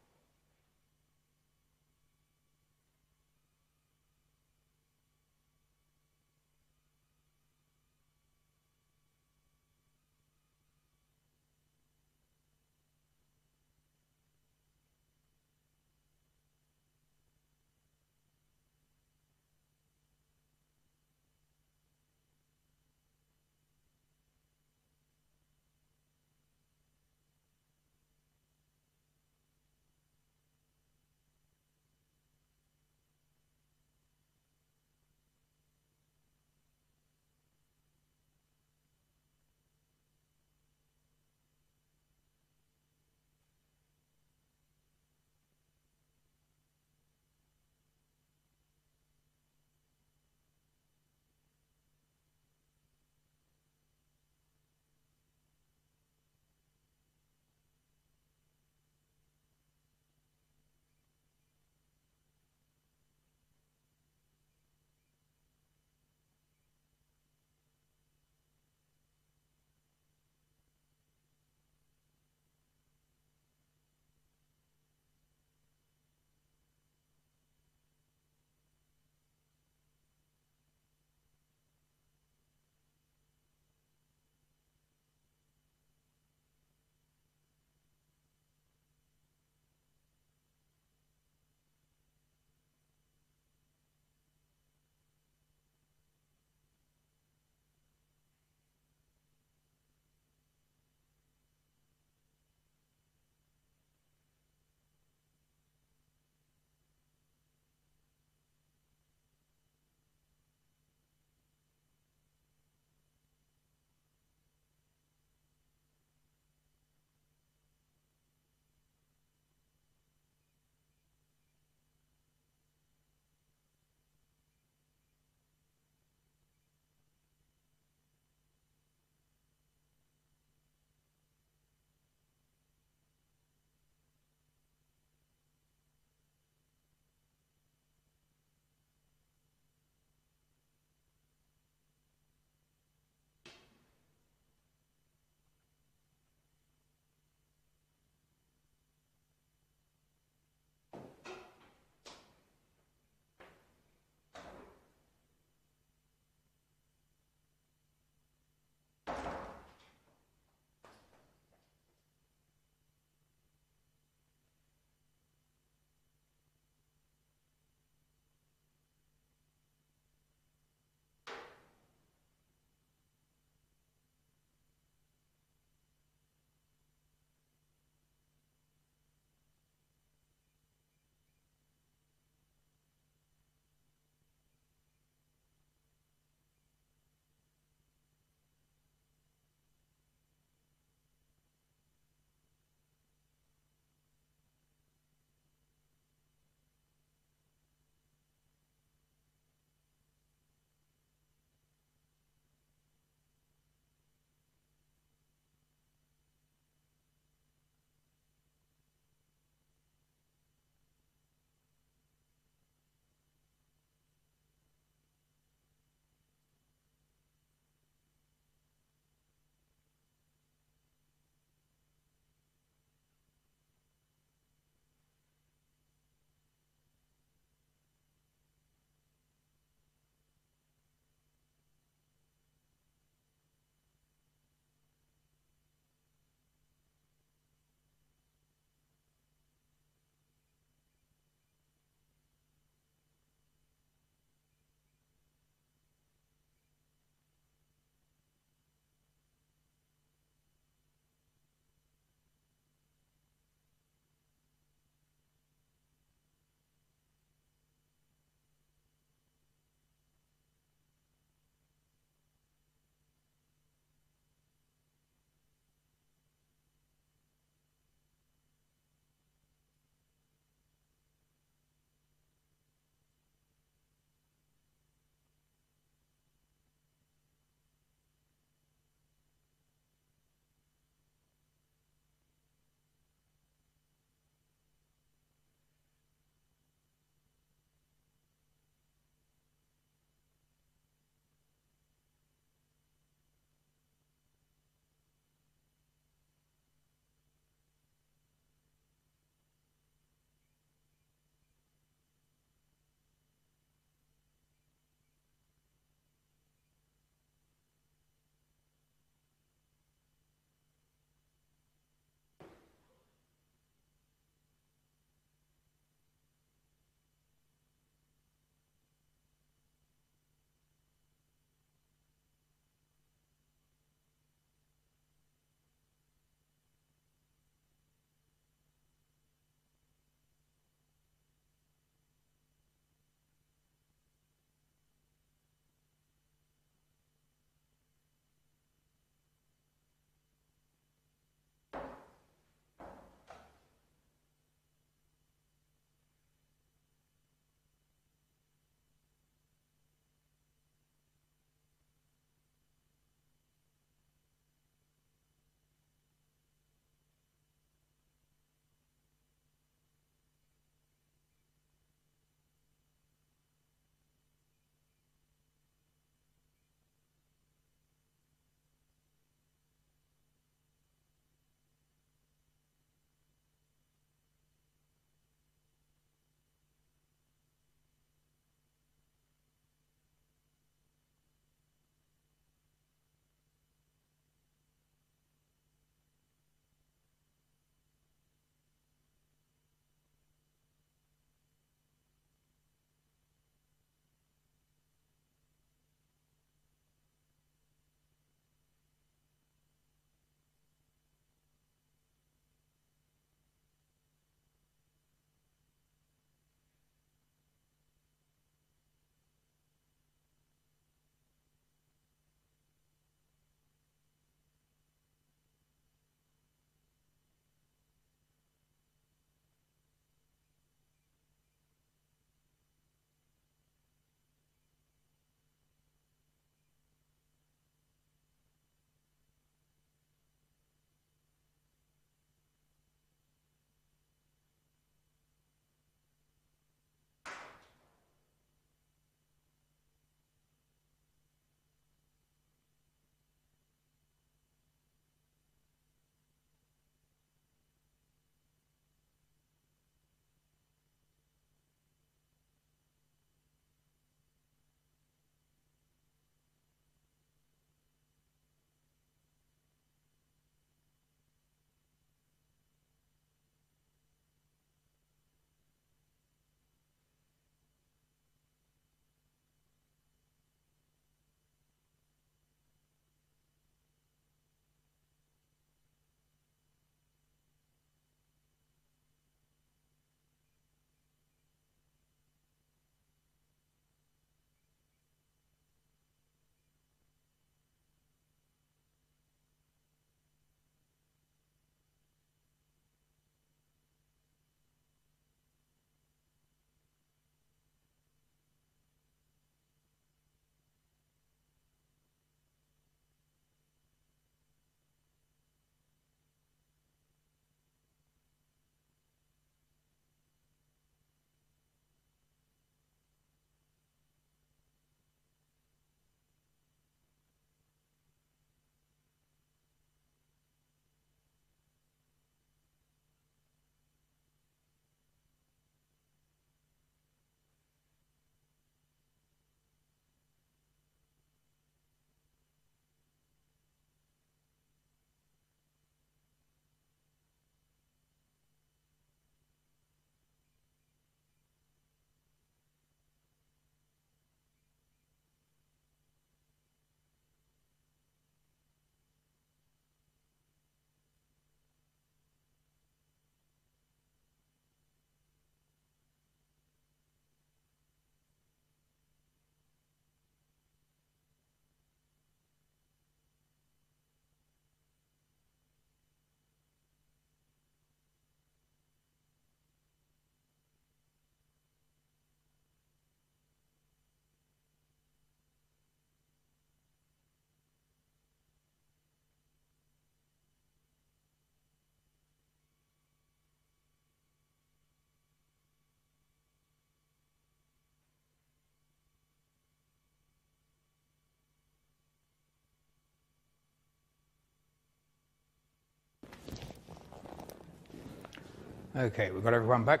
Okay, we've got everyone back.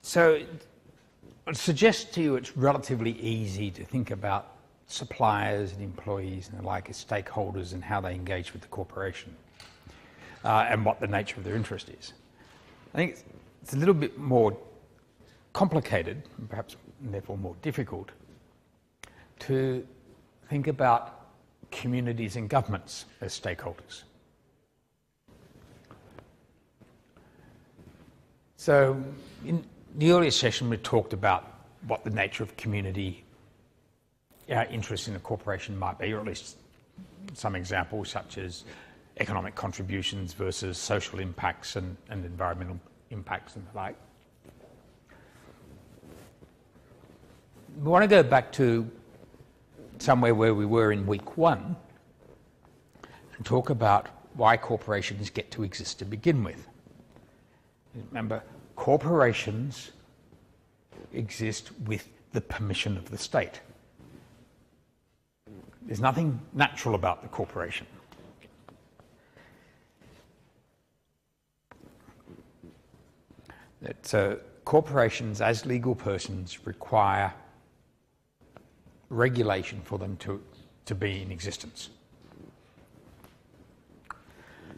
So I'd suggest to you it's relatively easy to think about suppliers and employees and the like as stakeholders and how they engage with the corporation and what the nature of their interest is. I think it's a little bit more complicated, and perhaps therefore more difficult, to think about communities and governments as stakeholders. So in the earlier session we talked about what the nature of community interest in a corporation might be, or at least some examples such as economic contributions versus social impacts and environmental impacts and the like. We want to go back to somewhere where we were in week 1 and talk about why corporations get to exist to begin with. Remember, corporations exist with the permission of the state. There's nothing natural about the corporation. So corporations as legal persons require regulation for them to be in existence.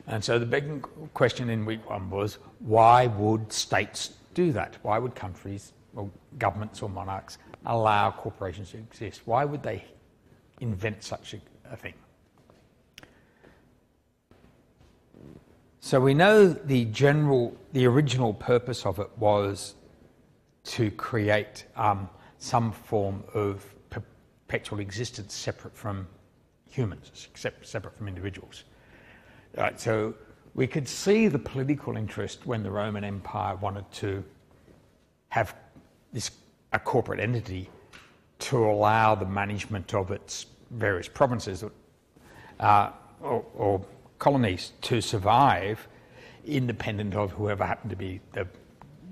And so the big question in week 1 was, why would states do that? Why would countries or governments or monarchs allow corporations to exist? Why would they invent such a thing? So we know the original purpose of it was to create some form of perpetual existence separate from humans, separate from individuals. Right, so we could see the political interest when the Roman Empire wanted to have a corporate entity to allow the management of its various provinces or colonies to survive independent of whoever happened to be the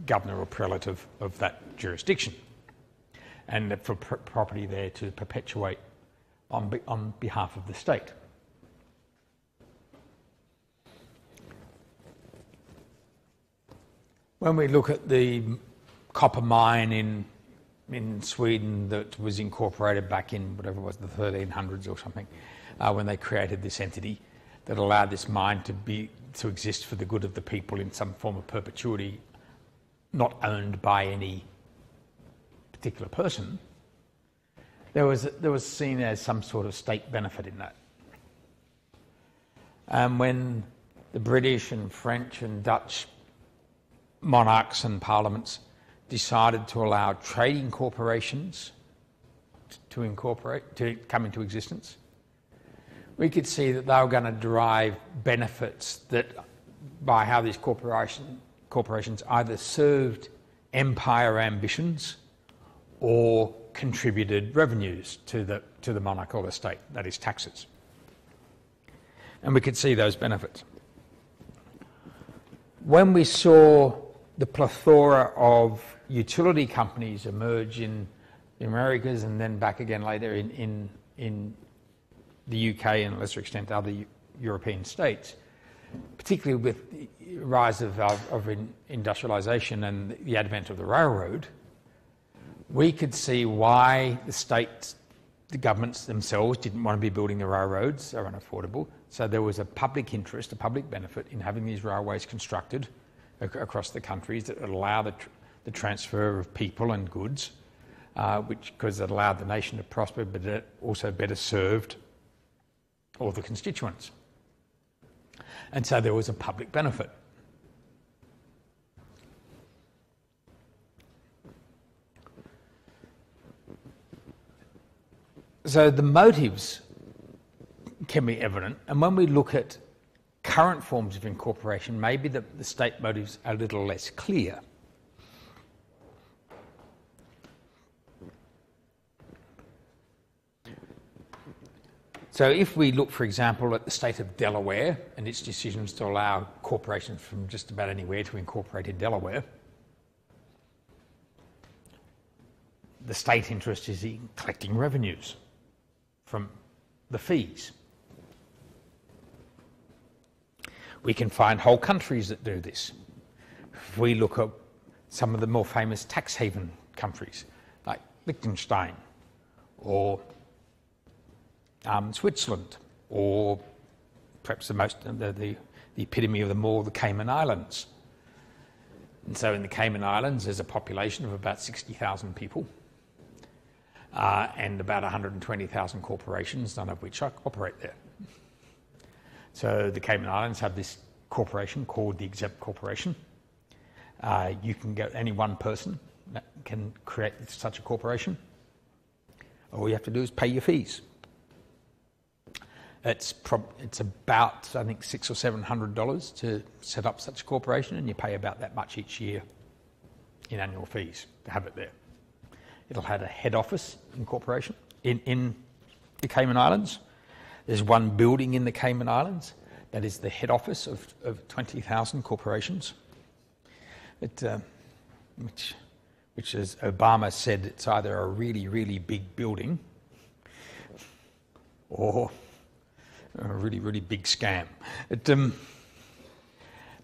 governor or prelate of that jurisdiction, and for property there to perpetuate on behalf of the state. When we look at the copper mine in Sweden that was incorporated back in whatever it was, the 1300s or something, when they created this entity that allowed this mine to exist for the good of the people in some form of perpetuity, not owned by any particular person, there was seen as some sort of state benefit in that. And when the British and French and Dutch monarchs and parliaments decided to allow trading corporations to come into existence, we could see that they were going to derive benefits that by how these corporations either served empire ambitions or contributed revenues to the monarch or the state, that is taxes. And we could see those benefits. When we saw the plethora of utility companies emerge in the Americas and then back again later in the UK and, to a lesser extent, other European states, particularly with the rise of industrialisation and the advent of the railroad, we could see why the states, the governments themselves didn't want to be building the railroads, they're unaffordable. So there was a public interest, a public benefit in having these railways constructed across the countries that would allow the transfer of people and goods, because it allowed the nation to prosper, but it also better served all the constituents. And so there was a public benefit. So the motives can be evident, and when we look at current forms of incorporation, maybe the state motives are a little less clear. So if we look, for example, at the state of Delaware and its decisions to allow corporations from just about anywhere to incorporate in Delaware, the state interest is in collecting revenues from the fees. We can find whole countries that do this. If we look at some of the more famous tax haven countries, like Liechtenstein, or Switzerland, or perhaps the epitome of them all, the Cayman Islands. And so in the Cayman Islands, there's a population of about 60,000 people, and about 120,000 corporations, none of which operate there. So the Cayman Islands have this corporation called the Exempt Corporation. You can get any one person that can create such a corporation. All you have to do is pay your fees. It's about, I think, $600 or $700 to set up such a corporation, and you pay about that much each year in annual fees to have it there. It'll have a head office incorporation in the Cayman Islands. There's one building in the Cayman Islands that is the head office of 20,000 corporations. Which, as Obama said, it's either a really, really big building or a really, really big scam.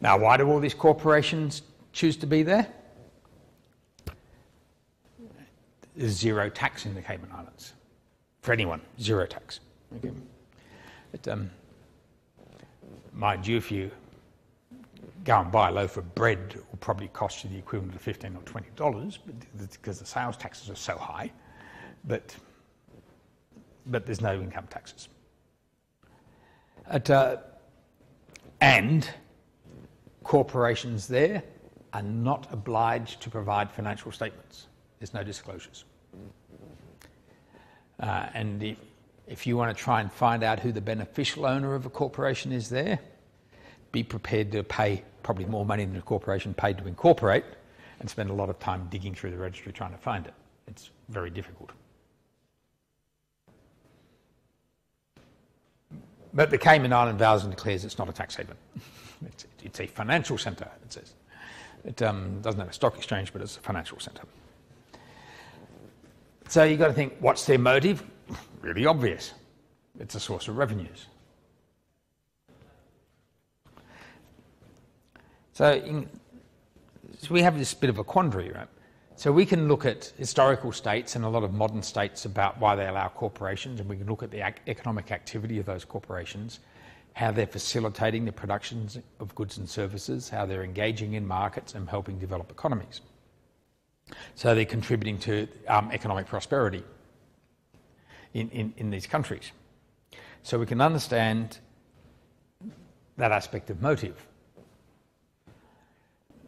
Now, why do all these corporations choose to be there? There's zero tax in the Cayman Islands. For anyone, zero tax. Okay. Mind you, if you go and buy a loaf of bread, it will probably cost you the equivalent of $15 or $20 because the sales taxes are so high, but there's no income taxes. And corporations there are not obliged to provide financial statements. There's no disclosures. And if you want to try and find out who the beneficial owner of a corporation is there, be prepared to pay probably more money than a corporation paid to incorporate and spend a lot of time digging through the registry trying to find it. It's very difficult. But the Cayman Island vows and declares it's not a tax haven. It's a financial centre, it says. It doesn't have a stock exchange, but it's a financial centre. So you've got to think, what's their motive? Really obvious. It's a source of revenues. So we have this bit of a quandary, right? So we can look at historical states and a lot of modern states about why they allow corporations, and we can look at the economic activity of those corporations, how they're facilitating the productions of goods and services, how they're engaging in markets and helping develop economies. So they're contributing to economic prosperity in these countries. So we can understand that aspect of motive.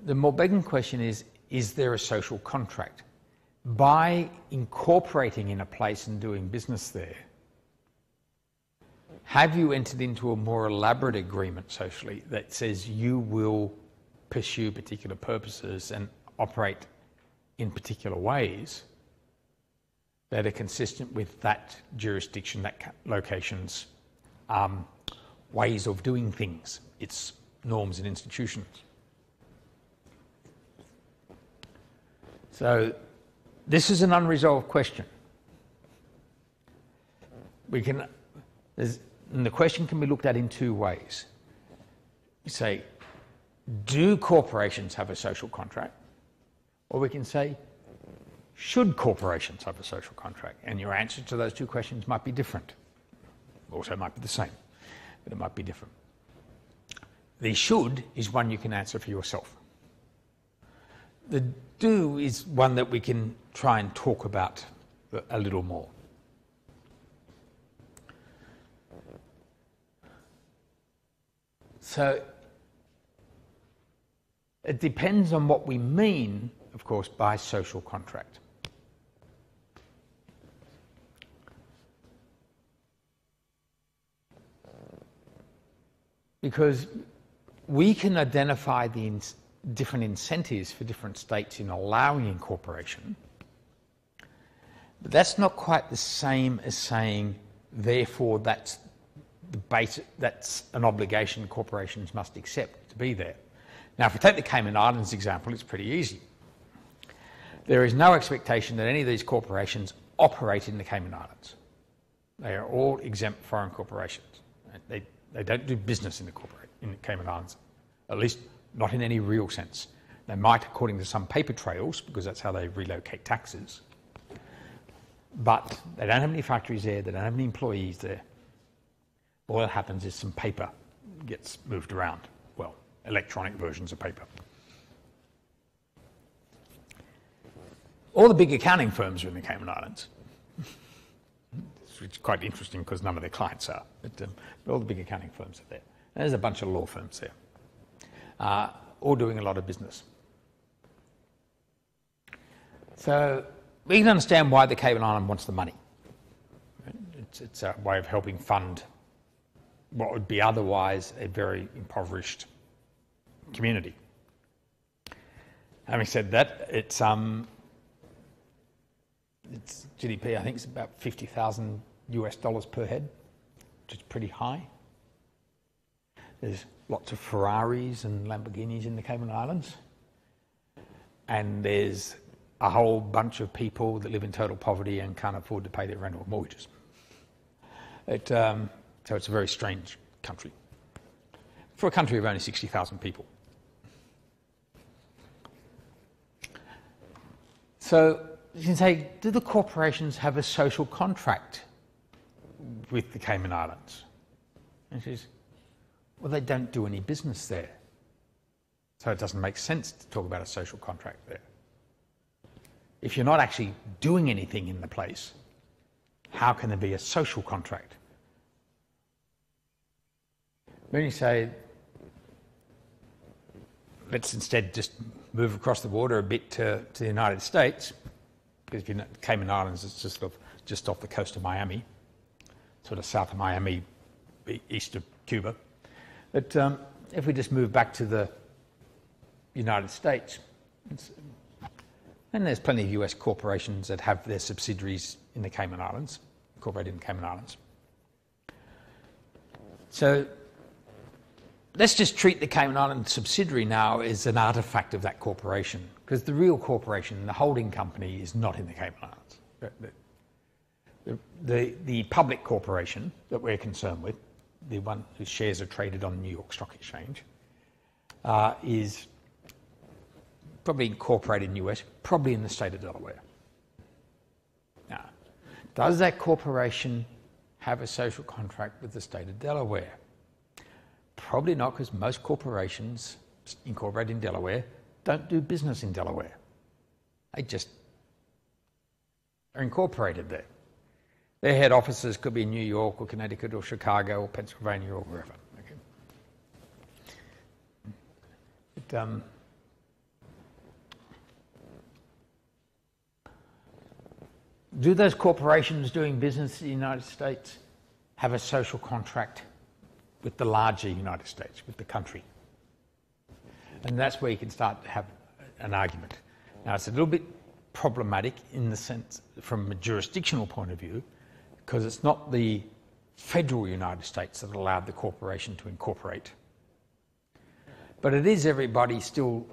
The more begging question is there a social contract? By incorporating in a place and doing business there, have you entered into a more elaborate agreement socially that says you will pursue particular purposes and operate in particular ways that are consistent with that jurisdiction, that location's ways of doing things, its norms and institutions? So this is an unresolved question. And the question can be looked at in two ways. You say, do corporations have a social contract? Or we can say, should corporations have a social contract? And your answer to those two questions might be different. Also might be the same, but it might be different. The should is one you can answer for yourself. The do is one that we can try and talk about a little more. So it depends on what we mean, of course, by social contract. Because we can identify the different incentives for different states in allowing incorporation, but that's not quite the same as saying Therefore, that's an obligation corporations must accept to be there. Now, if we take the Cayman Islands example, it's pretty easy. There is no expectation that any of these corporations operate in the Cayman Islands. They are all exempt foreign corporations. They don't do business in the Cayman Islands, at least not in any real sense. They might, according to some paper trails, because that's how they relocate taxes. But they don't have any factories there, they don't have any employees there. All that happens is some paper gets moved around. Well, electronic versions of paper. All the big accounting firms are in the Cayman Islands. Which is quite interesting because none of their clients are. But all the big accounting firms are there. And there's a bunch of law firms there, all doing a lot of business. So we can understand why the Cayman Island wants the money. It's a way of helping fund what would be otherwise a very impoverished community. Having said that, its GDP, I think, is about $50,000 per head, which is pretty high. There's lots of Ferraris and Lamborghinis in the Cayman Islands. And there's a whole bunch of people that live in total poverty and can't afford to pay their rent or mortgages. So it's a very strange country for a country of only 60,000 people. So you can say, do the corporations have a social contract with the Cayman Islands? And she says, well, they don't do any business there. So it doesn't make sense to talk about a social contract there. If you're not actually doing anything in the place, how can there be a social contract? When you say, let's instead just move across the water a bit to the United States, because if you know, the Cayman Islands is just off the coast of Miami, sort of south of Miami, east of Cuba. But if we just move back to the United States, and there's plenty of US corporations that have their subsidiaries in the Cayman Islands, incorporated in the Cayman Islands. So let's just treat the Cayman Islands subsidiary now as an artefact of that corporation, because the real corporation, the holding company, is not in the Cayman Islands. The public corporation that we're concerned with, the one whose shares are traded on the New York Stock Exchange, is probably incorporated in the US, probably in the state of Delaware. Now, does that corporation have a social contract with the state of Delaware? Probably not, because most corporations incorporated in Delaware don't do business in Delaware. They just are incorporated there. Their head offices could be in New York or Connecticut or Chicago or Pennsylvania or wherever. Okay. But, do those corporations doing business in the United States have a social contract with the larger United States, with the country? And that's where you can start to have an argument. Now, it's a little bit problematic in the sense, from a jurisdictional point of view, because it's not the federal United States that allowed the corporation to incorporate. But it is everybody still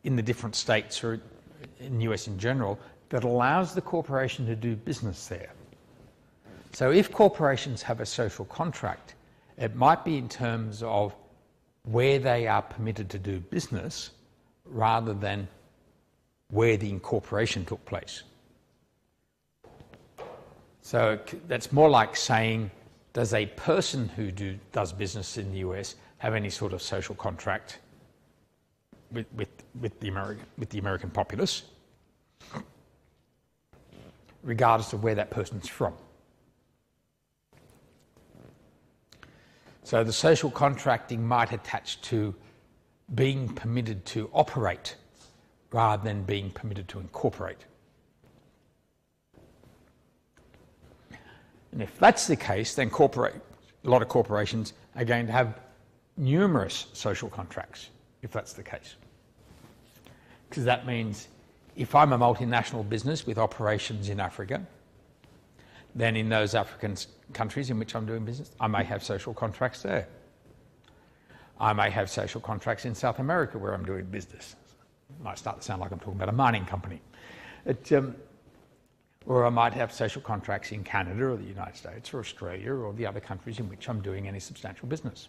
in the different states, or in the US in general, that allows the corporation to do business there. So if corporations have a social contract, it might be in terms of where they are permitted to do business rather than where the incorporation took place. So that's more like saying, does a person who does business in the US have any sort of social contract with the American populace, regardless of where that person's from? So the social contracting might attach to being permitted to operate rather than being permitted to incorporate. And if that's the case, then a lot of corporations are going to have numerous social contracts, if that's the case. Because that means if I'm a multinational business with operations in Africa, then in those African countries in which I'm doing business, I may have social contracts there. I may have social contracts in South America where I'm doing business. It might start to sound like I'm talking about a mining company. Or I might have social contracts in Canada or the United States or Australia or the other countries in which I'm doing any substantial business.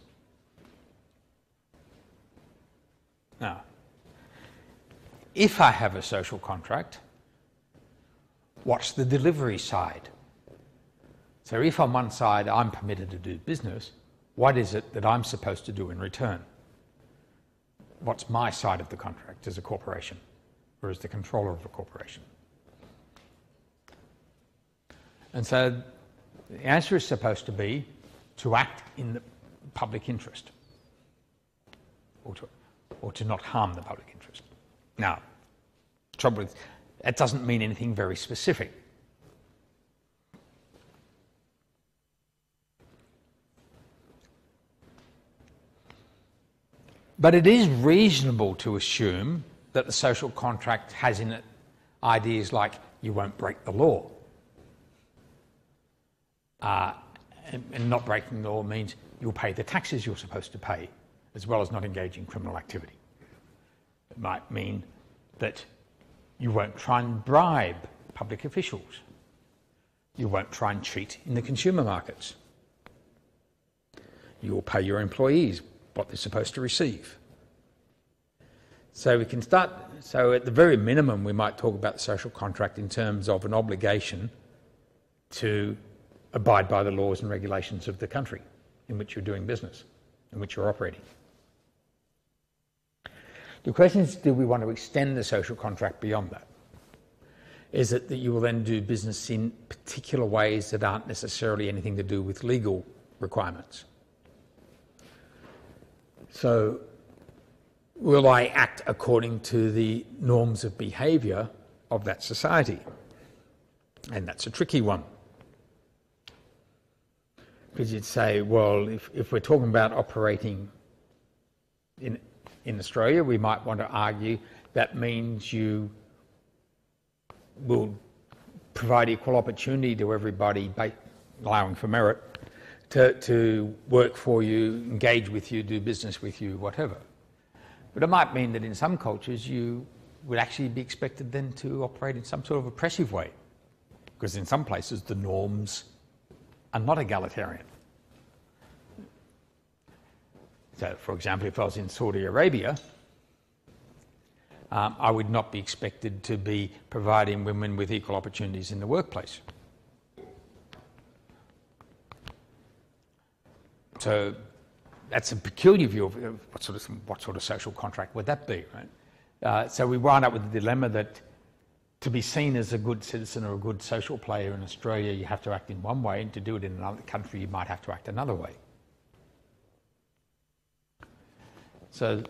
Now, if I have a social contract, what's the delivery side? So if on one side I'm permitted to do business, what is it that I'm supposed to do in return? What's my side of the contract as a corporation or as the controller of a corporation? And so the answer is supposed to be to act in the public interest or to not harm the public interest. Now, the trouble is, that doesn't mean anything very specific. But it is reasonable to assume that the social contract has in it ideas like you won't break the law. And not breaking the law means you'll pay the taxes you're supposed to pay, as well as not engage in criminal activity. It might mean that you won't try and bribe public officials. You won't try and cheat in the consumer markets. You will pay your employees what they're supposed to receive. So we can start, so at the very minimum we might talk about the social contract in terms of an obligation to abide by the laws and regulations of the country in which you're doing business, in which you're operating. The question is, do we want to extend the social contract beyond that? Is it that you will then do business in particular ways that aren't necessarily anything to do with legal requirements? So, will I act according to the norms of behaviour of that society? And that's a tricky one. Because you'd say, well, if we're talking about operating in Australia, we might want to argue that means you will provide equal opportunity to everybody, allowing for merit, to work for you, engage with you, do business with you, whatever. But it might mean that in some cultures you would actually be expected then to operate in some sort of oppressive way, because in some places the norms are not egalitarian. So, for example, if I was in Saudi Arabia, I would not be expected to be providing women with equal opportunities in the workplace. So that's a peculiar view of what sort of social contract would that be, right? So we wind up with the dilemma that to be seen as a good citizen or a good social player in Australia, you have to act in one way, and to do it in another country, you might have to act another way. So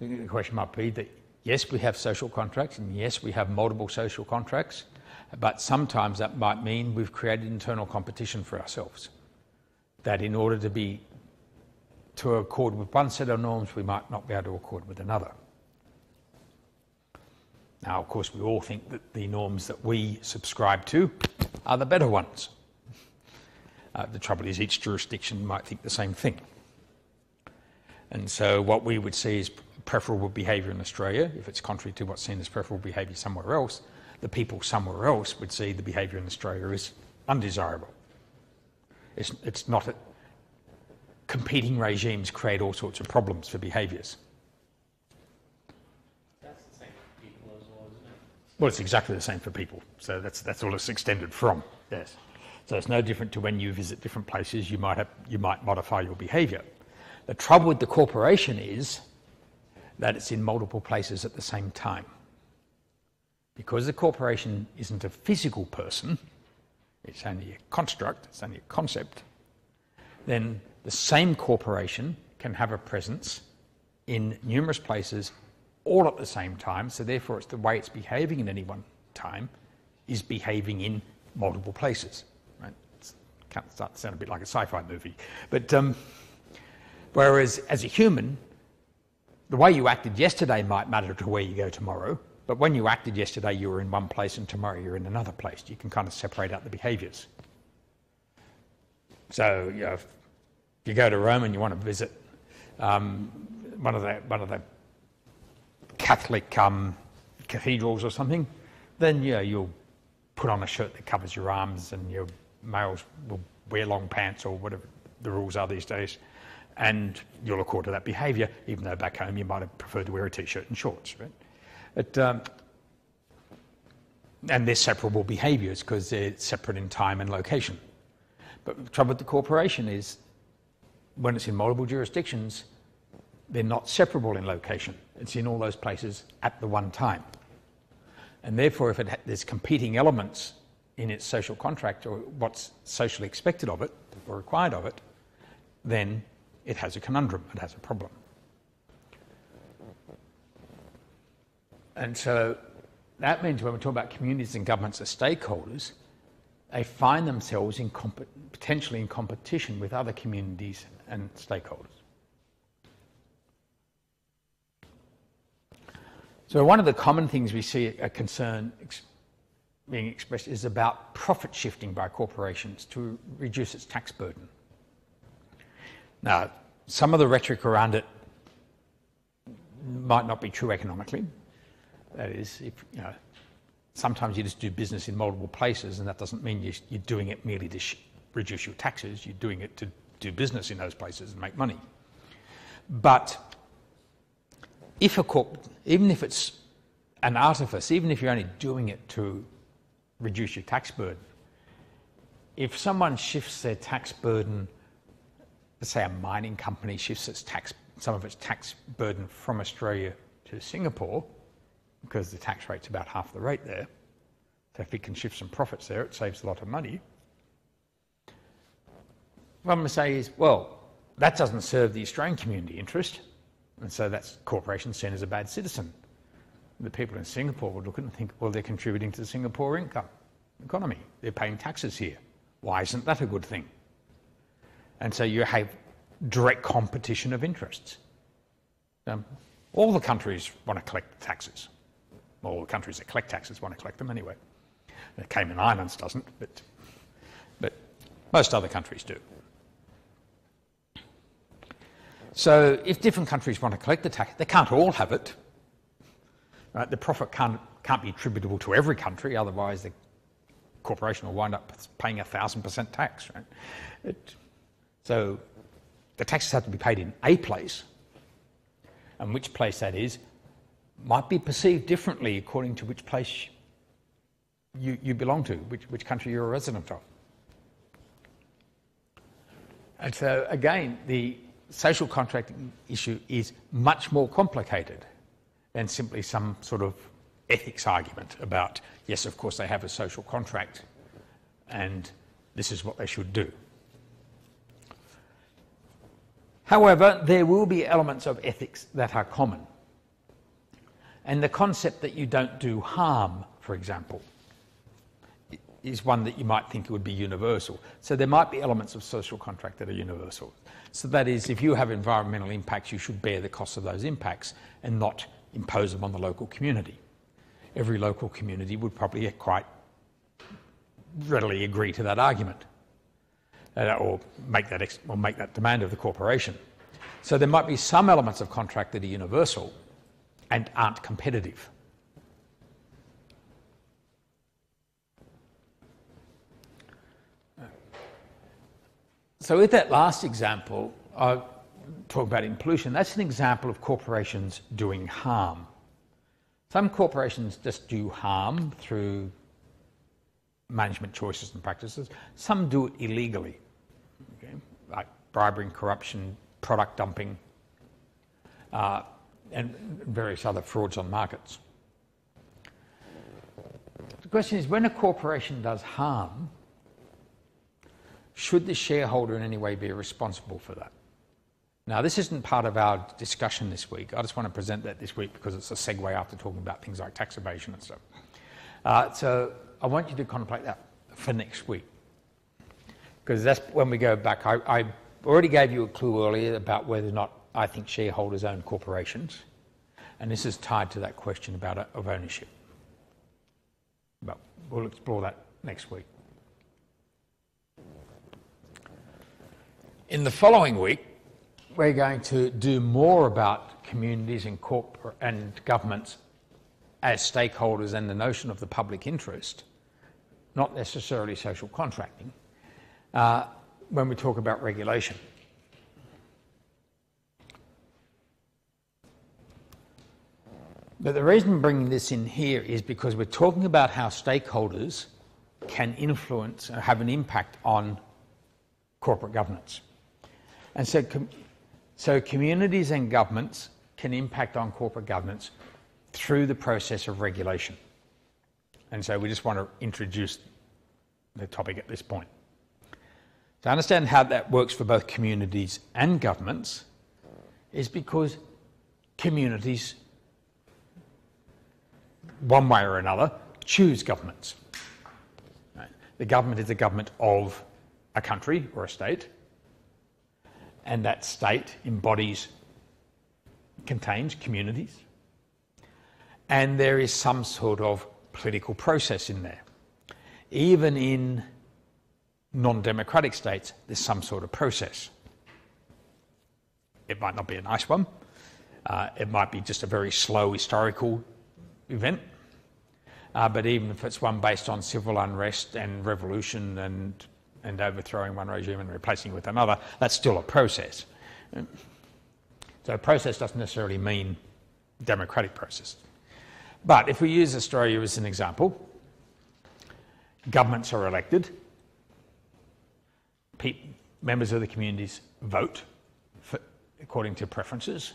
the question might be that, yes, we have social contracts, and yes, we have multiple social contracts, but sometimes that might mean we've created internal competition for ourselves. That in order to accord with one set of norms, we might not be able to accord with another. Now, of course, we all think that the norms that we subscribe to are the better ones. The trouble is each jurisdiction might think the same thing. And so what we would see as preferable behaviour in Australia, if it's contrary to what's seen as preferable behaviour somewhere else, the people somewhere else would see the behaviour in Australia as undesirable. It's not a, competing regimes create all sorts of problems for behaviours. That's the same for people as well, isn't it? Well, it's exactly the same for people. So that's all it's extended from. Yes. So it's no different to when you visit different places, you might modify your behaviour. The trouble with the corporation is that it's in multiple places at the same time. Because the corporation isn't a physical person, it's only a construct, it's only a concept, then the same corporation can have a presence in numerous places all at the same time, so therefore it's the way it's behaving in any one time is behaving in multiple places. Right? It can't start to sound a bit like a sci-fi movie. But whereas as a human, the way you acted yesterday might matter to where you go tomorrow, But when you acted yesterday, you were in one place and tomorrow you're in another place. You can kind of separate out the behaviours. So, you know, if you go to Rome and you want to visit one of the Catholic cathedrals or something, then you'll put on a shirt that covers your arms, and your males will wear long pants or whatever the rules are these days, and you'll accord to that behaviour, even though back home you might have preferred to wear a t-shirt and shorts, right? And they're separable behaviours because they're separate in time and location. But the trouble with the corporation is, when it's in multiple jurisdictions, they're not separable in location. It's in all those places at the one time. And therefore, if there's competing elements in its social contract, or what's socially expected of it or required of it, then it has a conundrum, it has a problem. And so that means when we talk about communities and governments as stakeholders, they find themselves potentially in competition with other communities and stakeholders. So one of the common things we see a concern being expressed is about profit shifting by corporations to reduce its tax burden. Now, some of the rhetoric around it might not be true economically. That is, sometimes you just do business in multiple places, and that doesn't mean you're doing it merely to reduce your taxes. You're doing it to do business in those places and make money. But even if it's an artifice, even if you're only doing it to reduce your tax burden, if someone shifts their tax burden, let's say a mining company shifts some of its tax burden from Australia to Singapore, because the tax rate's about half the rate there, so if it can shift some profits there, it saves a lot of money. What I'm going to say is, well, that doesn't serve the Australian community interest, and so that's corporation seen as a bad citizen. The people in Singapore would look at it and think, well, they're contributing to the Singapore economy. They're paying taxes here. Why isn't that a good thing? And so you have direct competition of interests. All the countries want to collect taxes. All the countries that collect taxes want to collect them anyway. The Cayman Islands doesn't, but most other countries do. So if different countries want to collect the tax, they can't all have it. Right? The profit can't be attributable to every country, otherwise the corporation will wind up paying 1,000% tax. Right? So the taxes have to be paid in a place, and which place that is might be perceived differently according to which place you belong to, which country you're a resident of. And so again, the social contract issue is much more complicated than simply some sort of ethics argument about, yes, of course they have a social contract and this is what they should do. However, there will be elements of ethics that are common. And the concept that you don't do harm, for example, is one that you might think would be universal. So there might be elements of social contract that are universal. So that is, if you have environmental impacts, you should bear the cost of those impacts and not impose them on the local community. Every local community would probably quite readily agree to that argument, or make that demand of the corporation. So there might be some elements of contract that are universal and aren't competitive. So with that last example, I talk about pollution. That's an example of corporations doing harm. Some corporations just do harm through management choices and practices. Some do it illegally, okay? Like bribery, corruption, product dumping, and various other frauds on markets. The question is, when a corporation does harm, should the shareholder in any way be responsible for that? Now, this isn't part of our discussion this week. I just want to present that this week because it's a segue after talking about things like tax evasion and stuff. So I want you to contemplate that for next week, because that's when we go back. I already gave you a clue earlier about whether or not I think shareholders own corporations, And this is tied to that question of ownership. But we'll explore that next week. In the following week, we're going to do more about communities and corporate and governments as stakeholders and the notion of the public interest, not necessarily social contracting, when we talk about regulation. But the reason I'm bringing this in here is because we're talking about how stakeholders can influence and have an impact on corporate governance. And so communities and governments can impact on corporate governance through the process of regulation. And so we just want to introduce the topic at this point. To understand how that works for both communities and governments is because communities, one way or another, choose governments. Right? The government is the government of a country or a state, and that state contains communities, and there is some sort of political process in there. Even in non-democratic states, there's some sort of process. It might not be a nice one. It might be just a very slow historical event. But even if it's one based on civil unrest and revolution and overthrowing one regime and replacing it with another, that's still a process. So a process doesn't necessarily mean democratic process. But if we use Australia as an example, governments are elected, members of the communities vote according to preferences,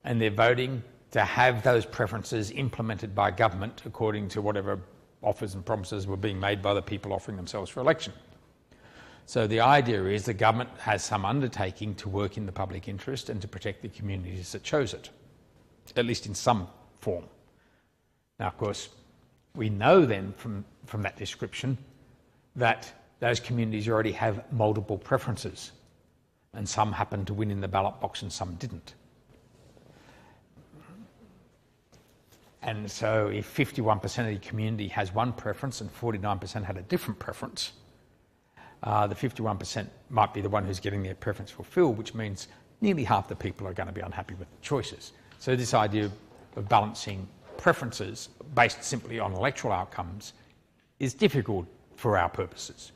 and they're voting to have those preferences implemented by government according to whatever offers and promises were being made by the people offering themselves for election. So the idea is the government has some undertaking to work in the public interest and to protect the communities that chose it, at least in some form. Now, of course, we know then from that description that those communities already have multiple preferences, and some happened to win in the ballot box and some didn't. And so if 51% of the community has one preference and 49% had a different preference, the 51% might be the one who's getting their preference fulfilled, which means nearly half the people are going to be unhappy with the choices. So this idea of balancing preferences based simply on electoral outcomes is difficult for our purposes.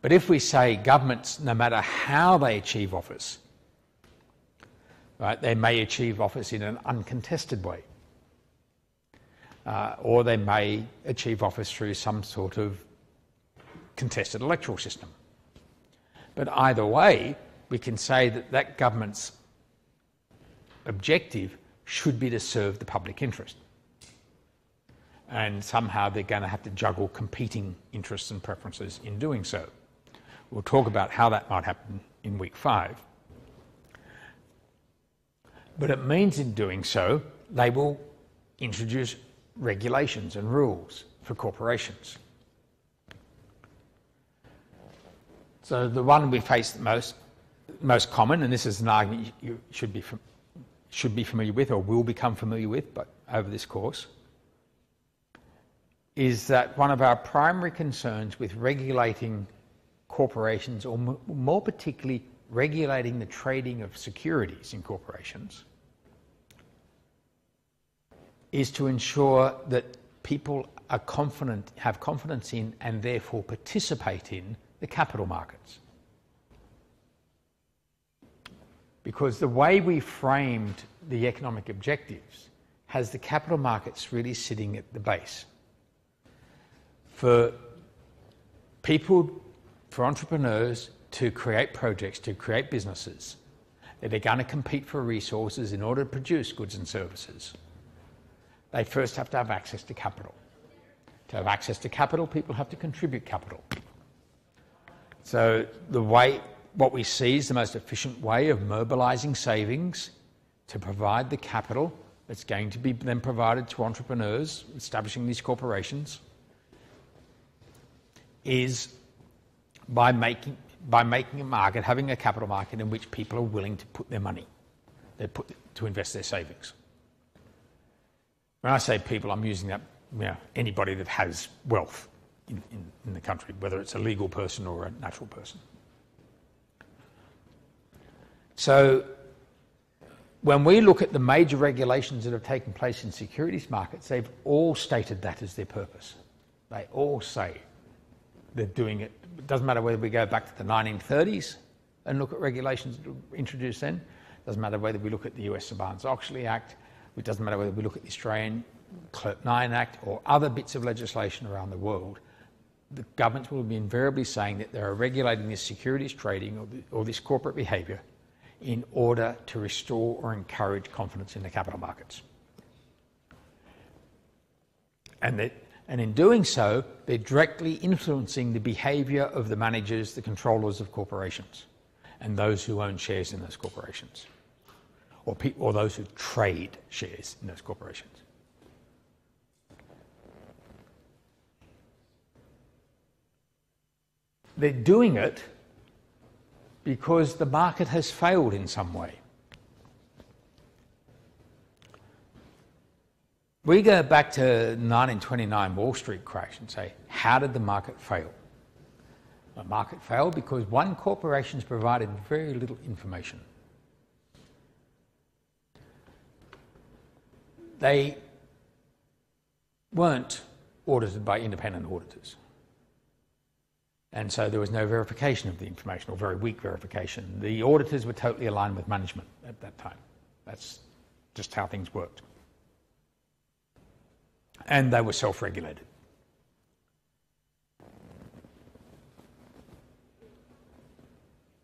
But if we say governments, no matter how they achieve office, right, they may achieve office in an uncontested way. Or they may achieve office through some sort of contested electoral system. But either way, we can say that that government's objective should be to serve the public interest. And somehow they're going to have to juggle competing interests and preferences in doing so. We'll talk about how that might happen in week 5. But it means in doing so, they will introduce regulations and rules for corporations. So the one we face the most common, and this is an argument you should be familiar with or will become familiar with, but over this course, is that one of our primary concerns with regulating corporations, or more particularly regulating the trading of securities in corporations, is to ensure that people are confident, have confidence in, and therefore participate in the capital markets. Because the way we framed the economic objectives has the capital markets really sitting at the base. For people, for entrepreneurs to create projects, to create businesses, that are going to compete for resources in order to produce goods and services, they first have to have access to capital. To have access to capital, people have to contribute capital. So what we see is the most efficient way of mobilising savings to provide the capital that's going to be then provided to entrepreneurs establishing these corporations is by making a market, having a capital market in which people are willing to put their money. they put to invest their savings. When I say people, I'm using that, anybody that has wealth in the country, whether it's a legal person or a natural person. So when we look at the major regulations that have taken place in securities markets, they've all stated that as their purpose. They all say they're doing it. It doesn't matter whether we go back to the 1930s and look at regulations introduced then. It doesn't matter whether we look at the US Sarbanes-Oxley Act. It doesn't matter whether we look at the Australian Clerk 9 Act or other bits of legislation around the world. The governments will be invariably saying that they are regulating this securities trading or this corporate behaviour in order to restore or encourage confidence in the capital markets. And in doing so, they're directly influencing the behaviour of the managers, the controllers of corporations, and those who own shares in those corporations, or those who trade shares in those corporations. They're doing it because the market has failed in some way. We go back to 1929 Wall Street crash and say, how did the market fail? The market failed because one corporation's provided very little information. They weren't audited by independent auditors. And so there was no verification of the information, or very weak verification. The auditors were totally aligned with management at that time. That's just how things worked. And they were self-regulated.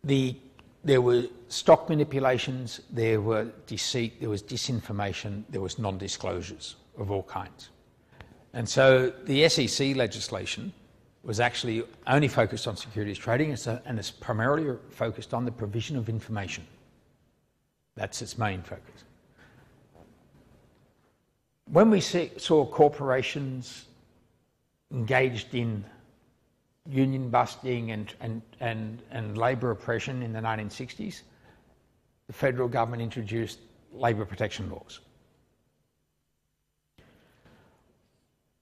There were stock manipulations, there were deceit, there was disinformation, there was non-disclosures of all kinds. And so the SEC legislation was actually only focused on securities trading, and it's primarily focused on the provision of information. That's its main focus. When we saw corporations engaged in union busting and labour oppression in the 1960s, the federal government introduced labour protection laws.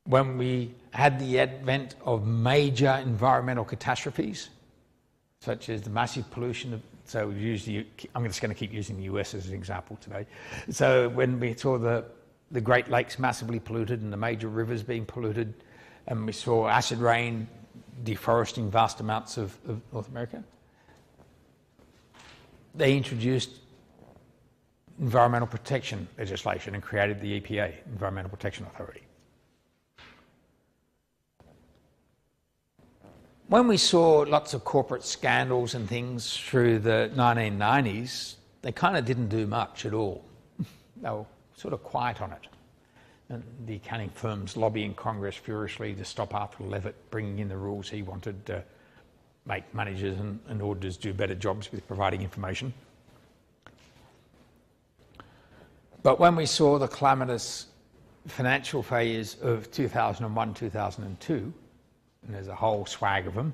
When we had the advent of major environmental catastrophes, such as the massive pollution of, so usually, I'm just going to keep using the US as an example today. So when we saw the Great Lakes massively polluted and the major rivers being polluted, and we saw acid rain deforesting vast amounts of North America, they introduced environmental protection legislation and created the EPA, Environmental Protection Authority. When we saw lots of corporate scandals and things through the 1990s, they kind of didn't do much at all. They were sort of quiet on it. And the accounting firms lobbying Congress furiously to stop Arthur Levitt bringing in the rules he wanted to make managers and auditors do better jobs with providing information. But when we saw the calamitous financial failures of 2001, 2002, and there's a whole swag of them,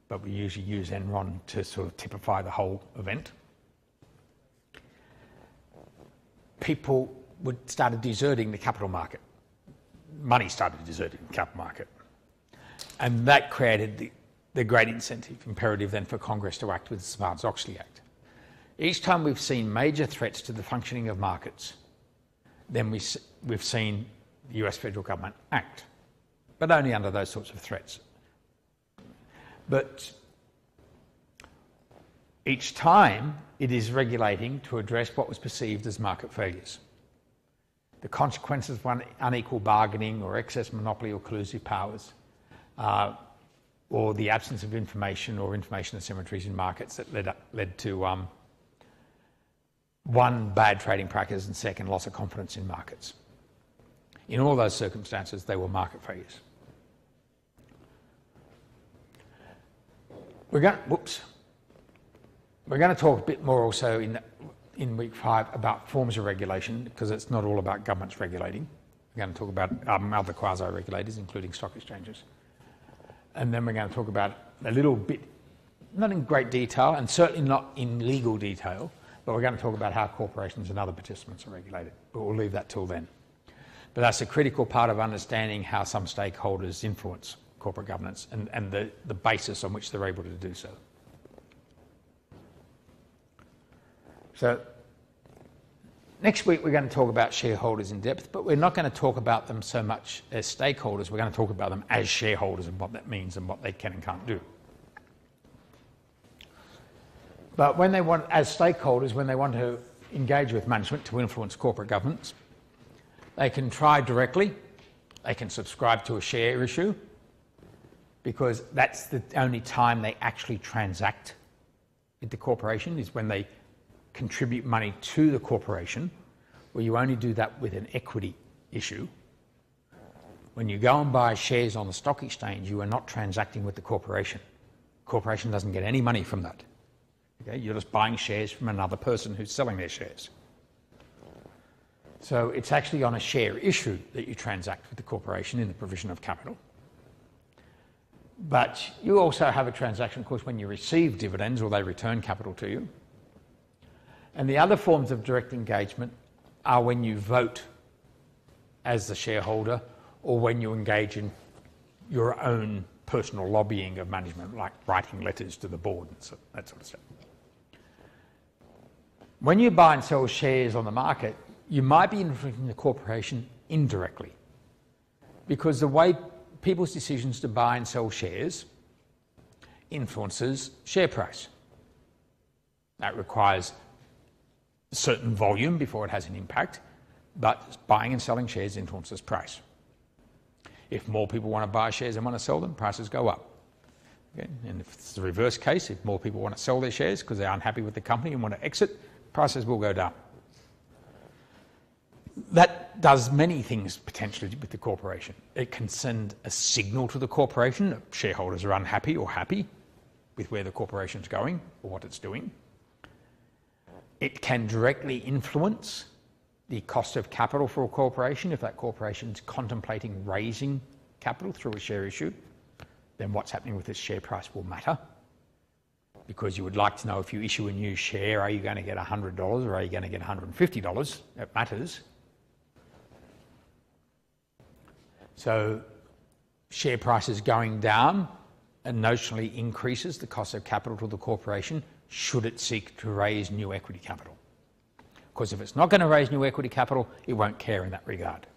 but we usually use Enron to sort of typify the whole event, people started deserting the capital market. Money started deserting the capital market. And that created the great incentive, imperative then for Congress to act with the Sarbanes-Oxley Act. Each time we've seen major threats to the functioning of markets, then we've seen the US federal government act, but only under those sorts of threats. But each time it is regulating to address what was perceived as market failures. The consequences of unequal bargaining or excess monopoly or collusive powers, or the absence of information or information asymmetries in markets that led to one, bad trading practice, and second, loss of confidence in markets. In all those circumstances, they were market failures. We're going to talk a bit more also in week 5 about forms of regulation, because it's not all about governments regulating. We're going to talk about other quasi-regulators, including stock exchanges. And then we're going to talk about a little bit, not in great detail, and certainly not in legal detail, but we're going to talk about how corporations and other participants are regulated, but we'll leave that till then. But that's a critical part of understanding how some stakeholders influence corporate governance and the basis on which they're able to do so. So next week we're going to talk about shareholders in depth, but we're not going to talk about them so much as stakeholders. We're going to talk about them as shareholders and what that means and what they can and can't do. But when they want, as stakeholders, when they want to engage with management to influence corporate governance, they can try directly, they can subscribe to a share issue, because that's the only time they actually transact with the corporation, is when they contribute money to the corporation, where you only do that with an equity issue. When you go and buy shares on the stock exchange, you are not transacting with the corporation. The corporation doesn't get any money from that. Okay? You're just buying shares from another person who's selling their shares. So it's actually on a share issue that you transact with the corporation in the provision of capital. But you also have a transaction, of course, when you receive dividends or they return capital to you. And the other forms of direct engagement are when you vote as the shareholder or when you engage in your own personal lobbying of management, like writing letters to the board and so, that sort of stuff. When you buy and sell shares on the market, you might be influencing the corporation indirectly, because the way people's decisions to buy and sell shares influences share price. That requires a certain volume before it has an impact, but buying and selling shares influences price. If more people want to buy shares than want to sell them, prices go up. Okay? And if it's the reverse case, if more people want to sell their shares because they're unhappy with the company and want to exit, prices will go down. That does many things potentially with the corporation. It can send a signal to the corporation that shareholders are unhappy or happy with where the corporation's going or what it's doing. It can directly influence the cost of capital for a corporation. If that corporation's contemplating raising capital through a share issue, then what's happening with its share price will matter, because you would like to know, if you issue a new share, are you going to get $100 or are you going to get $150? It matters. So share prices going down and notionally increases the cost of capital to the corporation should it seek to raise new equity capital. Because if it's not going to raise new equity capital, it won't care in that regard.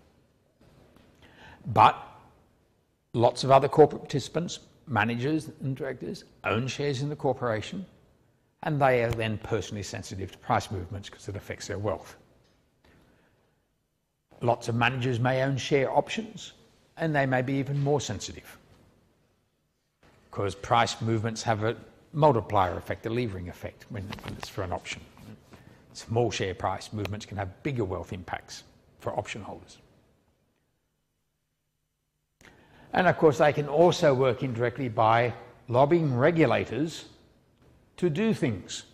But lots of other corporate participants, managers and directors, own shares in the corporation, and they are then personally sensitive to price movements because it affects their wealth. Lots of managers may own share options, and they may be even more sensitive, because price movements have a multiplier effect, a levering effect when it's for an option. Small share price movements can have bigger wealth impacts for option holders. And of course, they can also work indirectly by lobbying regulators to do things,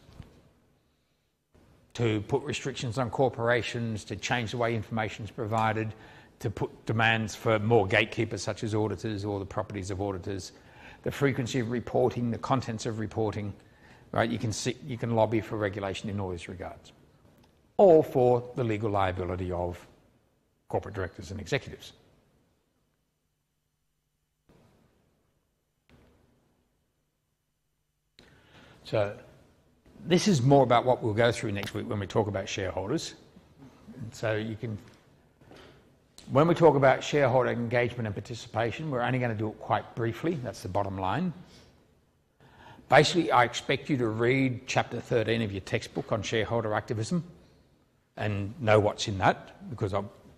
to put restrictions on corporations, to change the way information is provided, to put demands for more gatekeepers such as auditors or the properties of auditors, the frequency of reporting, the contents of reporting, right? You can lobby for regulation in all these regards, or for the legal liability of corporate directors and executives. So this is more about what we'll go through next week when we talk about shareholders. And so you can, when we talk about shareholder engagement and participation, we're only going to do it quite briefly. That's the bottom line. Basically, I expect you to read chapter 13 of your textbook on shareholder activism and know what's in that, because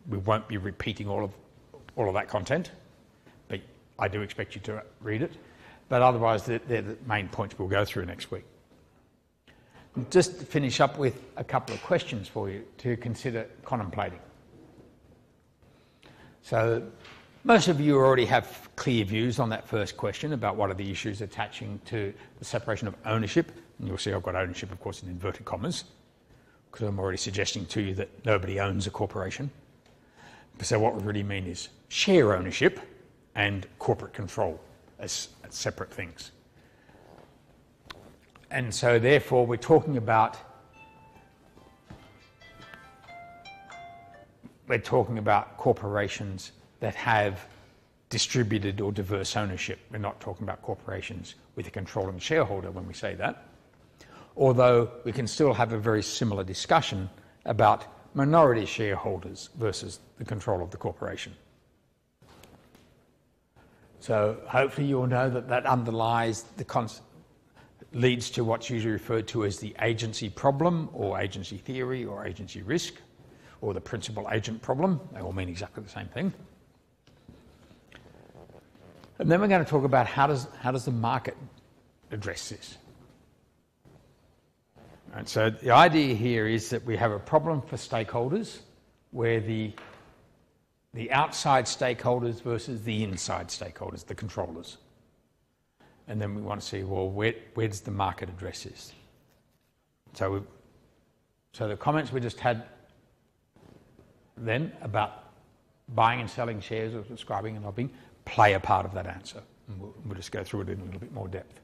we won't be repeating all of that content, but I do expect you to read it. But otherwise, they're the main points we'll go through next week. Just to finish up with a couple of questions for you to consider contemplating. So most of you already have clear views on that first question about what are the issues attaching to the separation of ownership. And you'll see I've got ownership, of course, in inverted commas, because I'm already suggesting to you that nobody owns a corporation. So what we really mean is share ownership and corporate control as separate things. And so therefore we're talking about we're talking about corporations that have distributed or diverse ownership. We're not talking about corporations with a controlling shareholder when we say that. Although we can still have a very similar discussion about minority shareholders versus the control of the corporation. So hopefully you'll know that that underlies leads to what's usually referred to as the agency problem or agency theory or agency risk or the principal agent problem. They all mean exactly the same thing. And then we're going to talk about how does the market address this. And so the idea here is that we have a problem for stakeholders where the outside stakeholders versus the inside stakeholders, the controllers. And then we want to see, well, where does the market address this? So the comments we just had then about buying and selling shares or subscribing and lobbying play a part of that answer. And we'll just go through it in a little bit more depth.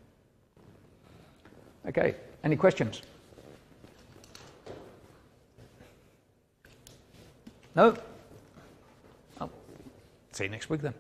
Okay, any questions? No? Oh, see you next week then.